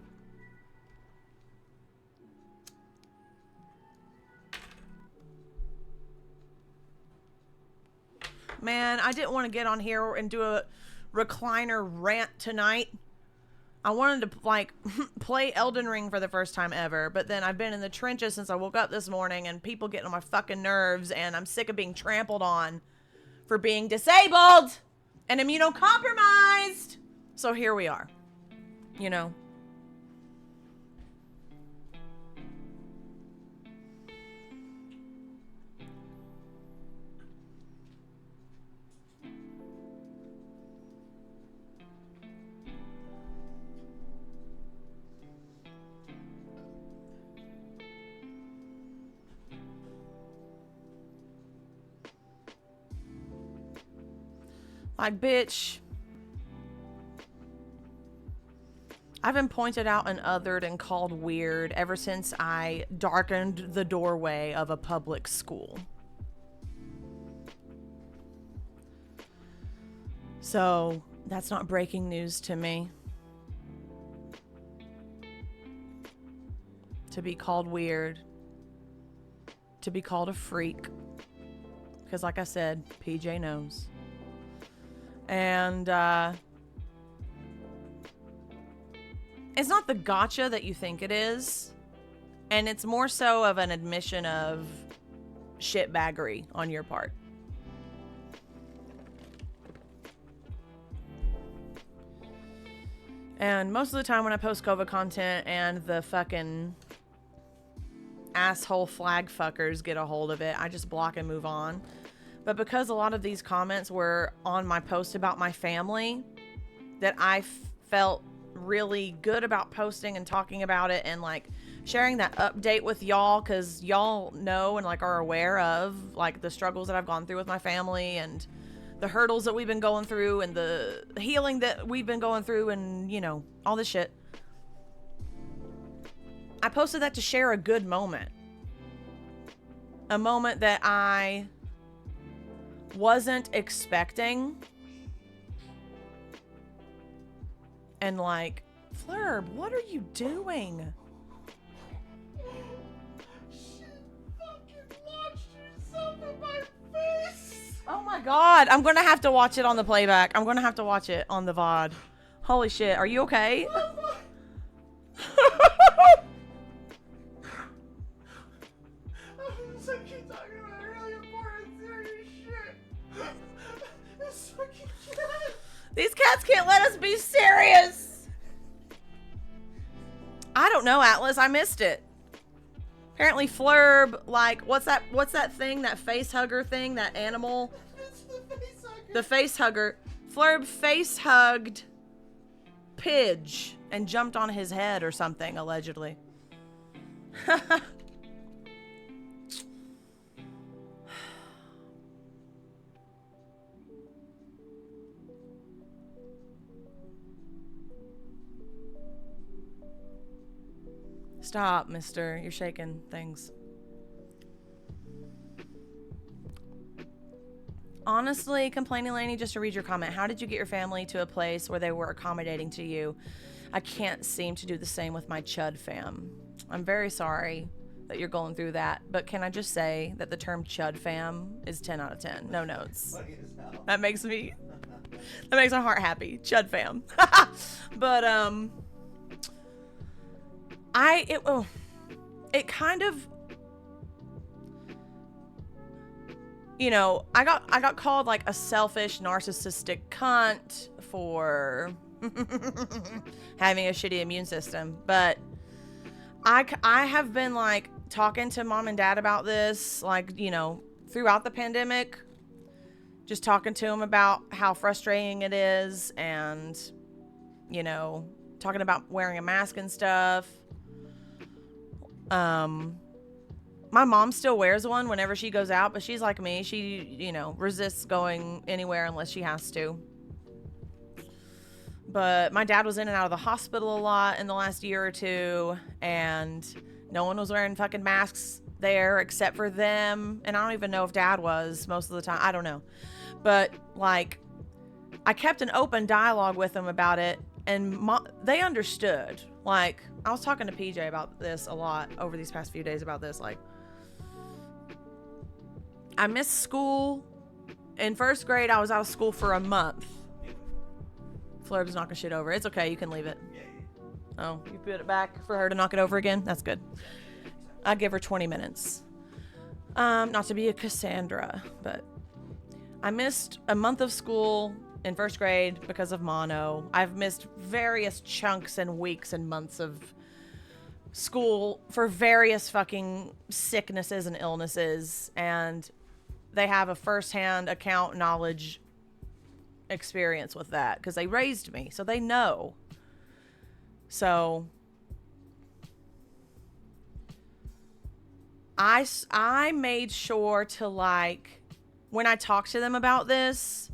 man, I didn't want to get on here and do a recliner rant tonight. I wanted to, like, play Elden Ring for the first time ever, but then I've been in the trenches since I woke up this morning, and people getting on my fucking nerves, and I'm sick of being trampled on for being disabled and immunocompromised. So here we are, you know. Like, bitch, I've been pointed out and othered and called weird ever since I darkened the doorway of a public school. So, that's not breaking news to me. To be called weird. To be called a freak. Because like I said, PJ knows. And, it's not the gotcha that you think it is. And it's more so of an admission of shitbaggery on your part. And most of the time when I post COVID content and the fucking asshole flag fuckers get a hold of it, I just block and move on. But because a lot of these comments were on my post about my family, that I felt really good about posting and talking about it and like sharing that update with y'all, because y'all know and like are aware of like the struggles that I've gone through with my family and the hurdles that we've been going through and the healing that we've been going through and, you know, all this shit. I posted that to share a good moment. A moment that I wasn't expecting. And like, Flurb, what are you doing? She fucking launched herself in my face. Oh my god, I'm gonna have to watch it on the playback. I'm gonna have to watch it on the VOD. Holy shit, are you okay? I keep talking about really important, serious shit. This fucking cat. These cats can't let us be serious. I don't know, Atlas. I missed it. Apparently Flurb, like, what's that thing? That face hugger thing? That animal? It's the face hugger. The face hugger. Flurb face hugged Pidge and jumped on his head or something, allegedly. Stop, mister. You're shaking things. Honestly, Complaining Laney, just to read your comment, how did you get your family to a place where they were accommodating to you? I can't seem to do the same with my Chud fam. I'm very sorry that you're going through that, but can I just say that the term Chud fam is 10 out of 10. No notes. That makes my heart happy. Chud fam. But, it kind of, you know, I got called like a selfish, narcissistic cunt for having a shitty immune system, but I have been like talking to mom and dad about this, like, you know, throughout the pandemic, just talking to them about how frustrating it is and, you know, talking about wearing a mask and stuff. My mom still wears one whenever she goes out, but she's like me. She, you know, resists going anywhere unless she has to. But my dad was in and out of the hospital a lot in the last year or two, and no one was wearing fucking masks there except for them. And I don't even know if dad was most of the time. I don't know. But, like, I kept an open dialogue with them about it, and they understood. Like, I was talking to PJ about this a lot over these past few days about this. Like, I miss school in first grade, I was out of school for a month. Florida's knocking shit over. It's okay. You can leave it. Oh, you put it back for her to knock it over again? That's good. I give her 20 minutes. Not to be a Cassandra, but I missed a month of school in first grade because of mono. I've missed various chunks and weeks and months of school for various fucking sicknesses and illnesses, and they have a first-hand account knowledge experience with that because they raised me, so they know. So I made sure to, like, when I talked to them about this,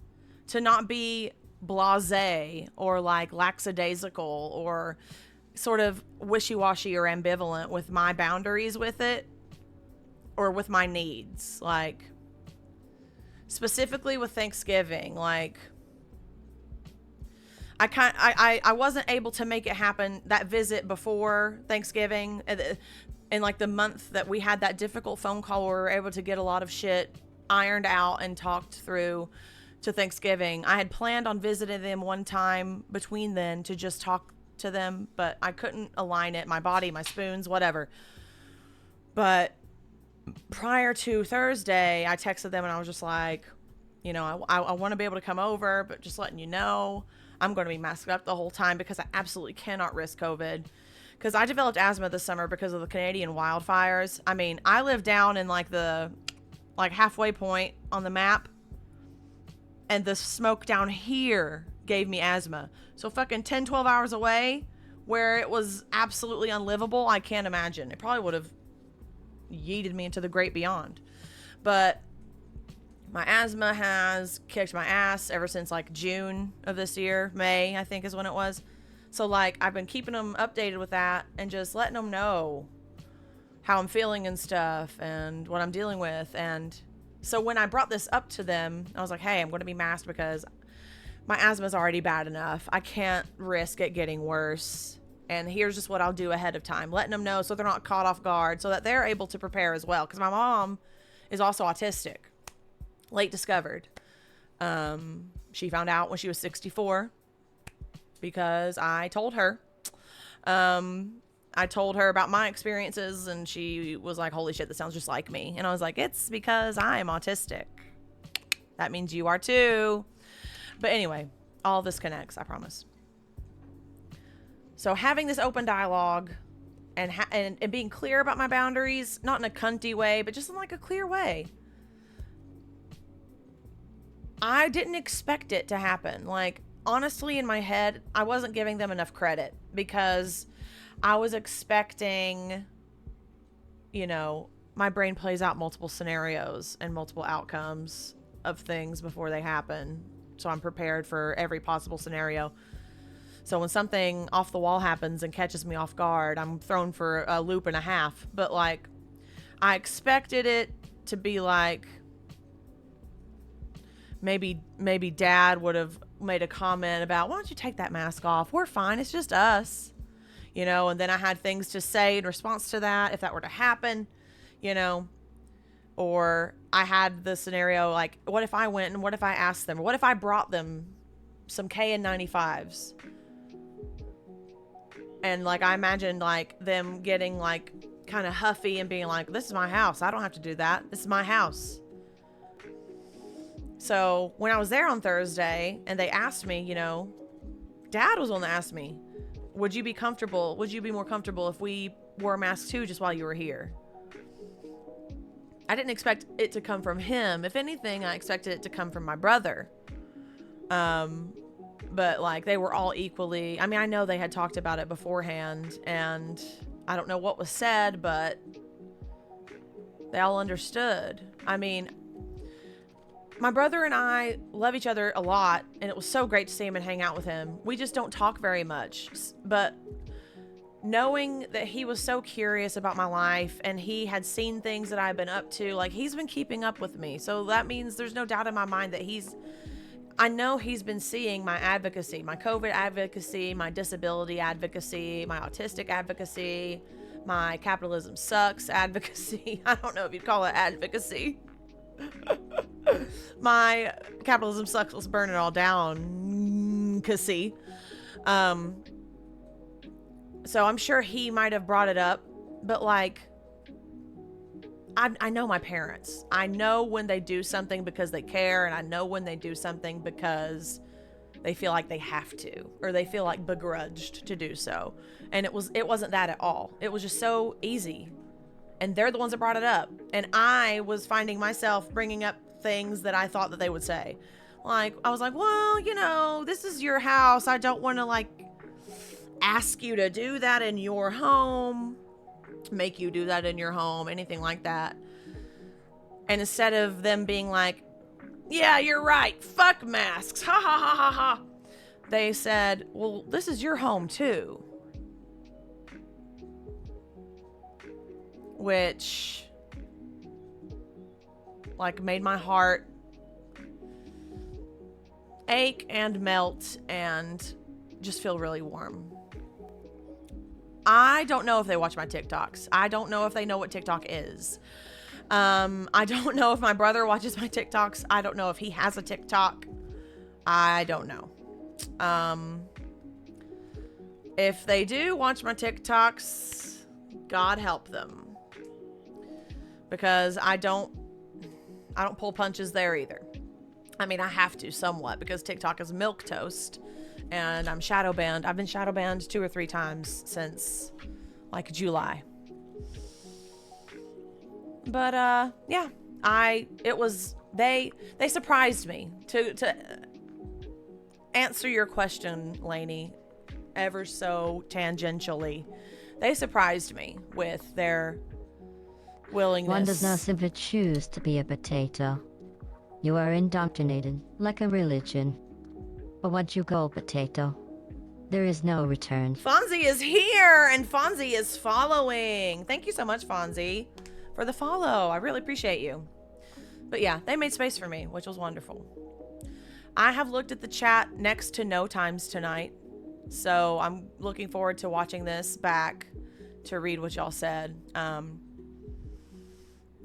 to not be blasé or like lackadaisical or sort of wishy-washy or ambivalent with my boundaries with it or with my needs. Like, specifically with Thanksgiving, like, I wasn't able to make it happen, that visit before Thanksgiving, in like the month that we had that difficult phone call where we were able to get a lot of shit ironed out and talked through to Thanksgiving. I had planned on visiting them one time between then to just talk to them, but I couldn't align it, my body, my spoons, whatever. But prior to Thursday, I texted them and I was just like, you know, I want to be able to come over, but just letting you know, I'm going to be masked up the whole time because I absolutely cannot risk COVID. Because I developed asthma this summer because of the Canadian wildfires. I mean, I live down in like the halfway point on the map, and the smoke down here gave me asthma. So fucking 10, 12 hours away where it was absolutely unlivable, I can't imagine. It probably would have yeeted me into the great beyond. But my asthma has kicked my ass ever since like June of this year. May, I think, is when it was. So like, I've been keeping them updated with that and just letting them know how I'm feeling and stuff and what I'm dealing with. And so when I brought this up to them, I was like, hey, I'm going to be masked because my asthma is already bad enough. I can't risk it getting worse. And here's just what I'll do ahead of time, letting them know so they're not caught off guard, so that they're able to prepare as well. Because my mom is also autistic, late discovered. She found out when she was 64 because I told her. I told her about my experiences, and she was like, holy shit, that sounds just like me. And I was like, it's because I am autistic. That means you are too. But anyway, all this connects, I promise. So having this open dialogue and being clear about my boundaries, not in a cunty way, but just in like a clear way. I didn't expect it to happen. Like, honestly, in my head, I wasn't giving them enough credit because I was expecting, you know, my brain plays out multiple scenarios and multiple outcomes of things before they happen. So I'm prepared for every possible scenario. So when something off the wall happens and catches me off guard, I'm thrown for a loop and a half. But like, I expected it to be like, maybe dad would have made a comment about, why don't you take that mask off? We're fine. It's just us, you know? And then I had things to say in response to that, if that were to happen, you know? Or I had the scenario like, what if I went and what if I asked them? Or what if I brought them some KN95s? And like, I imagined like them getting like kind of huffy and being like, this is my house. I don't have to do that. This is my house. So when I was there on Thursday and they asked me, you know, dad was the one that asked me, would you be more comfortable if we wore masks too just while you were here? I didn't expect it to come from him. If anything, I expected it to come from my brother. But like, they were all equally, I mean, I know they had talked about it beforehand and I don't know what was said, but they all understood. I mean, my brother and I love each other a lot, and it was so great to see him and hang out with him. We just don't talk very much, but knowing that he was so curious about my life and he had seen things that I've been up to, like, he's been keeping up with me. So that means there's no doubt in my mind that I know he's been seeing my advocacy, my COVID advocacy, my disability advocacy, my autistic advocacy, my capitalism sucks advocacy. I don't know if you'd call it advocacy. My capitalism sucks, let's burn it all down. Cussy. So I'm sure he might have brought it up, but like, I know my parents. I know when they do something because they care, and I know when they do something because they feel like they have to, or they feel like begrudged to do so. And it wasn't that at all. It was just so easy. And they're the ones that brought it up. And I was finding myself bringing up things that I thought that they would say. Like, I was like, well, you know, this is your house. I don't want to, like, ask you to do that in your home, make you do that in your home, anything like that. And instead of them being like, yeah, you're right, fuck masks, ha ha ha ha ha, they said, well, this is your home too. Which, like, made my heart ache and melt and just feel really warm. I don't know if they watch my TikToks. I don't know if they know what TikTok is. I don't know if my brother watches my TikToks. I don't know if he has a TikTok. I don't know. If they do watch my TikToks, God help them. Because I don't pull punches there either. I mean, I have to somewhat because TikTok is milquetoast. And I'm shadow banned. I've been shadow banned 2 or 3 times since like July. But yeah, they surprised me to answer your question, Lainey, ever so tangentially. They surprised me with their willingness. One does not simply choose to be a potato. You are indoctrinated like a religion. But once you go potato, there is no return. Fonzie is here, and Fonzie is following. Thank you so much, Fonzie, for the follow. I really appreciate you. But yeah, they made space for me, which was wonderful. I have looked at the chat next to no times tonight, so I'm looking forward to watching this back to read what y'all said. I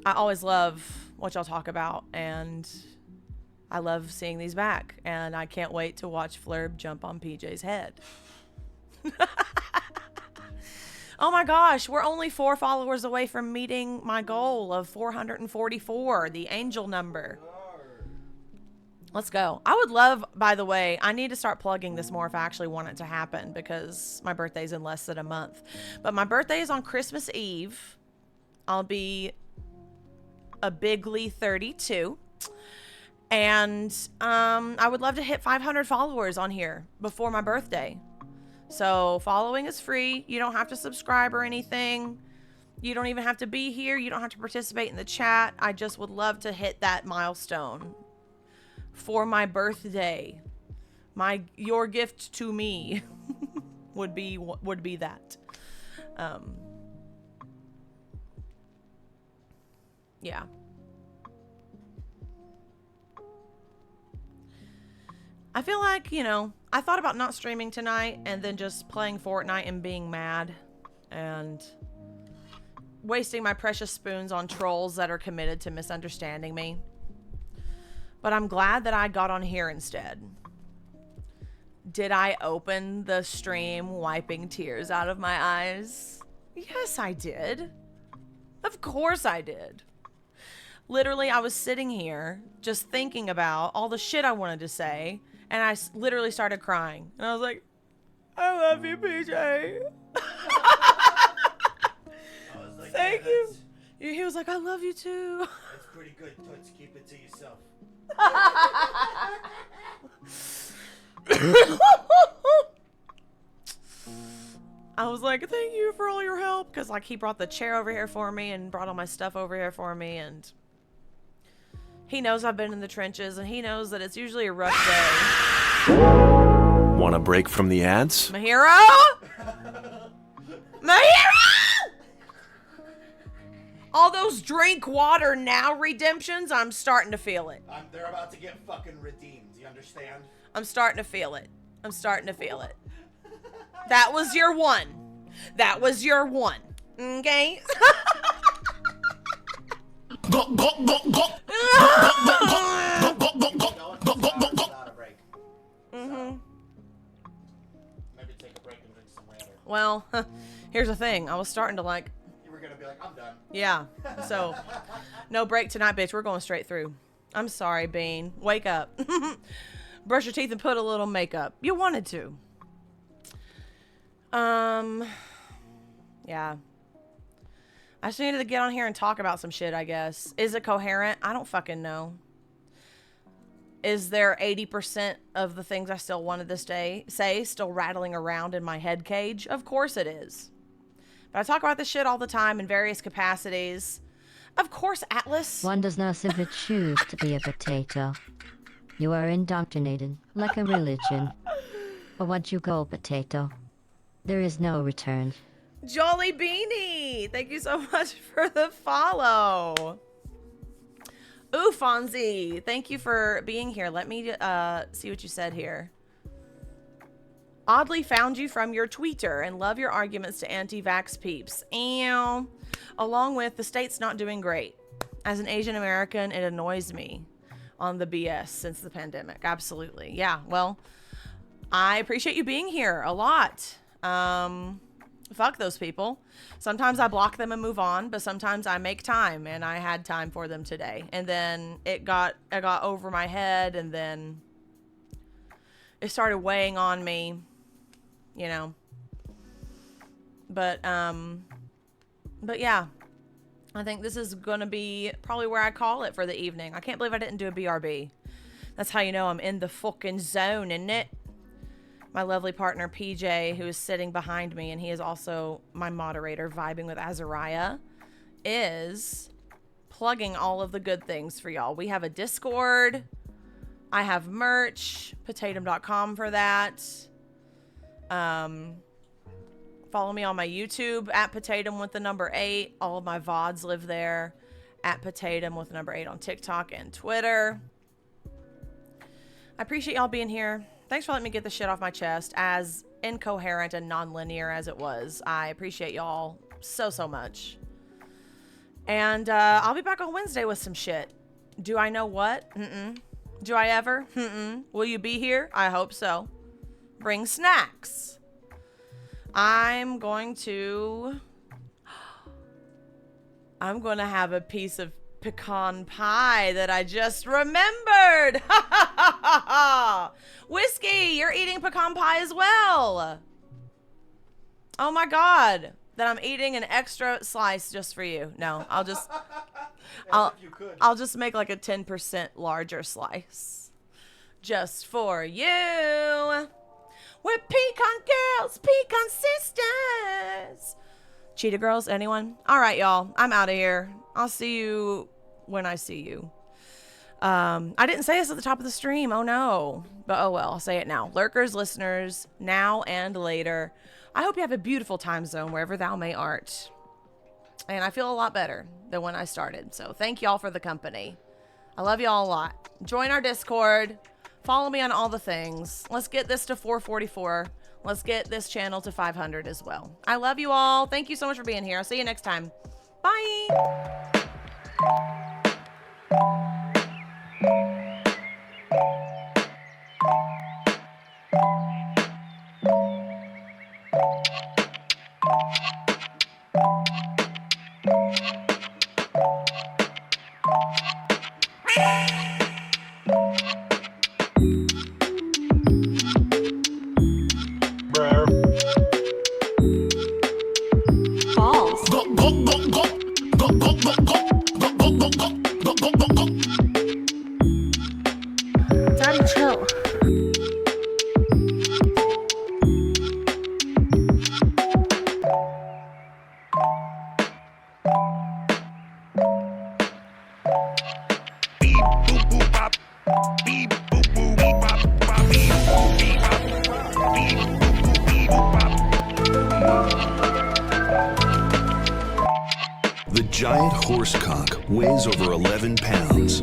always love what y'all talk about, and I love seeing these back, and I can't wait to watch Flurb jump on PJ's head. Oh my gosh, we're only 4 followers away from meeting my goal of 444, the angel number. Let's go. I would love, by the way, I need to start plugging this more if I actually want it to happen, because my birthday's in less than a month. But my birthday is on Christmas Eve. I'll be a bigly 32. And I would love to hit 500 followers on here before my birthday. So following is free. You don't have to subscribe or anything. You don't even have to be here. You don't have to participate in the chat. I just would love to hit that milestone for my birthday. Your gift to me would be that. Yeah. I feel like, you know, I thought about not streaming tonight and then just playing Fortnite and being mad and wasting my precious spoons on trolls that are committed to misunderstanding me. But I'm glad that I got on here instead. Did I open the stream wiping tears out of my eyes? Yes, I did. Of course I did. Literally, I was sitting here just thinking about all the shit I wanted to say. And I literally started crying. And I was like, I love you, PJ. Thank you. He was like, I love you too. That's pretty good, Toots. Keep it to yourself. I was like, thank you for all your help. Because, like, he brought the chair over here for me and brought all my stuff over here for me. And he knows I've been in the trenches, and he knows that it's usually a rough day. Want a break from the ads? My hero? My hero! All those drink water now redemptions, I'm starting to feel it. They're about to get fucking redeemed. You understand? I'm starting to feel it. I'm starting to feel it. That was your one. That was your one. Okay? Maybe take a break and drink some water. Well, here's the thing. I was starting to like. You were gonna be like, I'm done. Yeah. So, no break tonight, bitch. We're going straight through. I'm sorry, Bean. Wake up. Brush your teeth and put a little makeup. You wanted to. Yeah. I just needed to get on here and talk about some shit, I guess. Is it coherent? I don't fucking know. Is there 80% of the things I still wanted to say still rattling around in my head cage? Of course it is. But I talk about this shit all the time in various capacities. Of course, Atlas. One does not simply choose to be a potato. You are indoctrinated like a religion. But once you go potato, there is no return. Jolly Beanie, thank you so much for the follow. Ooh, Fonzie, thank you for being here. Let me see what you said here. Oddly found you from your tweeter and love your arguments to anti-vax peeps. And along with the state's not doing great. As an Asian American, it annoys me on the BS since the pandemic. Absolutely. Yeah, well, I appreciate you being here a lot. Fuck those people. Sometimes I block them and move on, but sometimes I make time, and I had time for them today. And then it got over my head, and then it started weighing on me, you know. But yeah, I think this is gonna be probably where I call it for the evening. I can't believe I didn't do a BRB. That's how you know I'm in the fucking zone, isn't it? My lovely partner, PJ, who is sitting behind me, and he is also my moderator, vibing with Azariah, is plugging all of the good things for y'all. We have a Discord. I have merch, potatum.com for that. Follow me on my YouTube, at potatum with the number 8. All of my VODs live there, at potatum with the number 8 on TikTok and Twitter. I appreciate y'all being here. Thanks for letting me get the shit off my chest, as incoherent and non-linear as it was. I appreciate y'all so much. And I'll be back on Wednesday with some shit. Do I know what? Do I ever? Will you be here? I hope so. Bring snacks. I'm going to have a piece of pecan pie that I just remembered. Whiskey, you're eating pecan pie as well. Oh my god, that I'm eating an extra slice just for you. No, I'll just I'll just make like a 10% larger slice just for you. We're pecan girls, pecan sisters. Cheetah girls, anyone? All right, y'all, I'm out of here. I'll see you when I see you. I didn't say this at the top of the stream. Oh no. But oh well, I'll say it now. Lurkers, listeners, now and later, I hope you have a beautiful time zone wherever thou may art. And I feel a lot better than when I started. So thank y'all for the company. I love y'all a lot. Join our Discord. Follow me on all the things. Let's get this to 444. Let's get this channel to 500 as well. I love you all. Thank you so much for being here. I'll see you next time. Bye. Daddy, chill. The giant horsecock weighs over 11 pounds.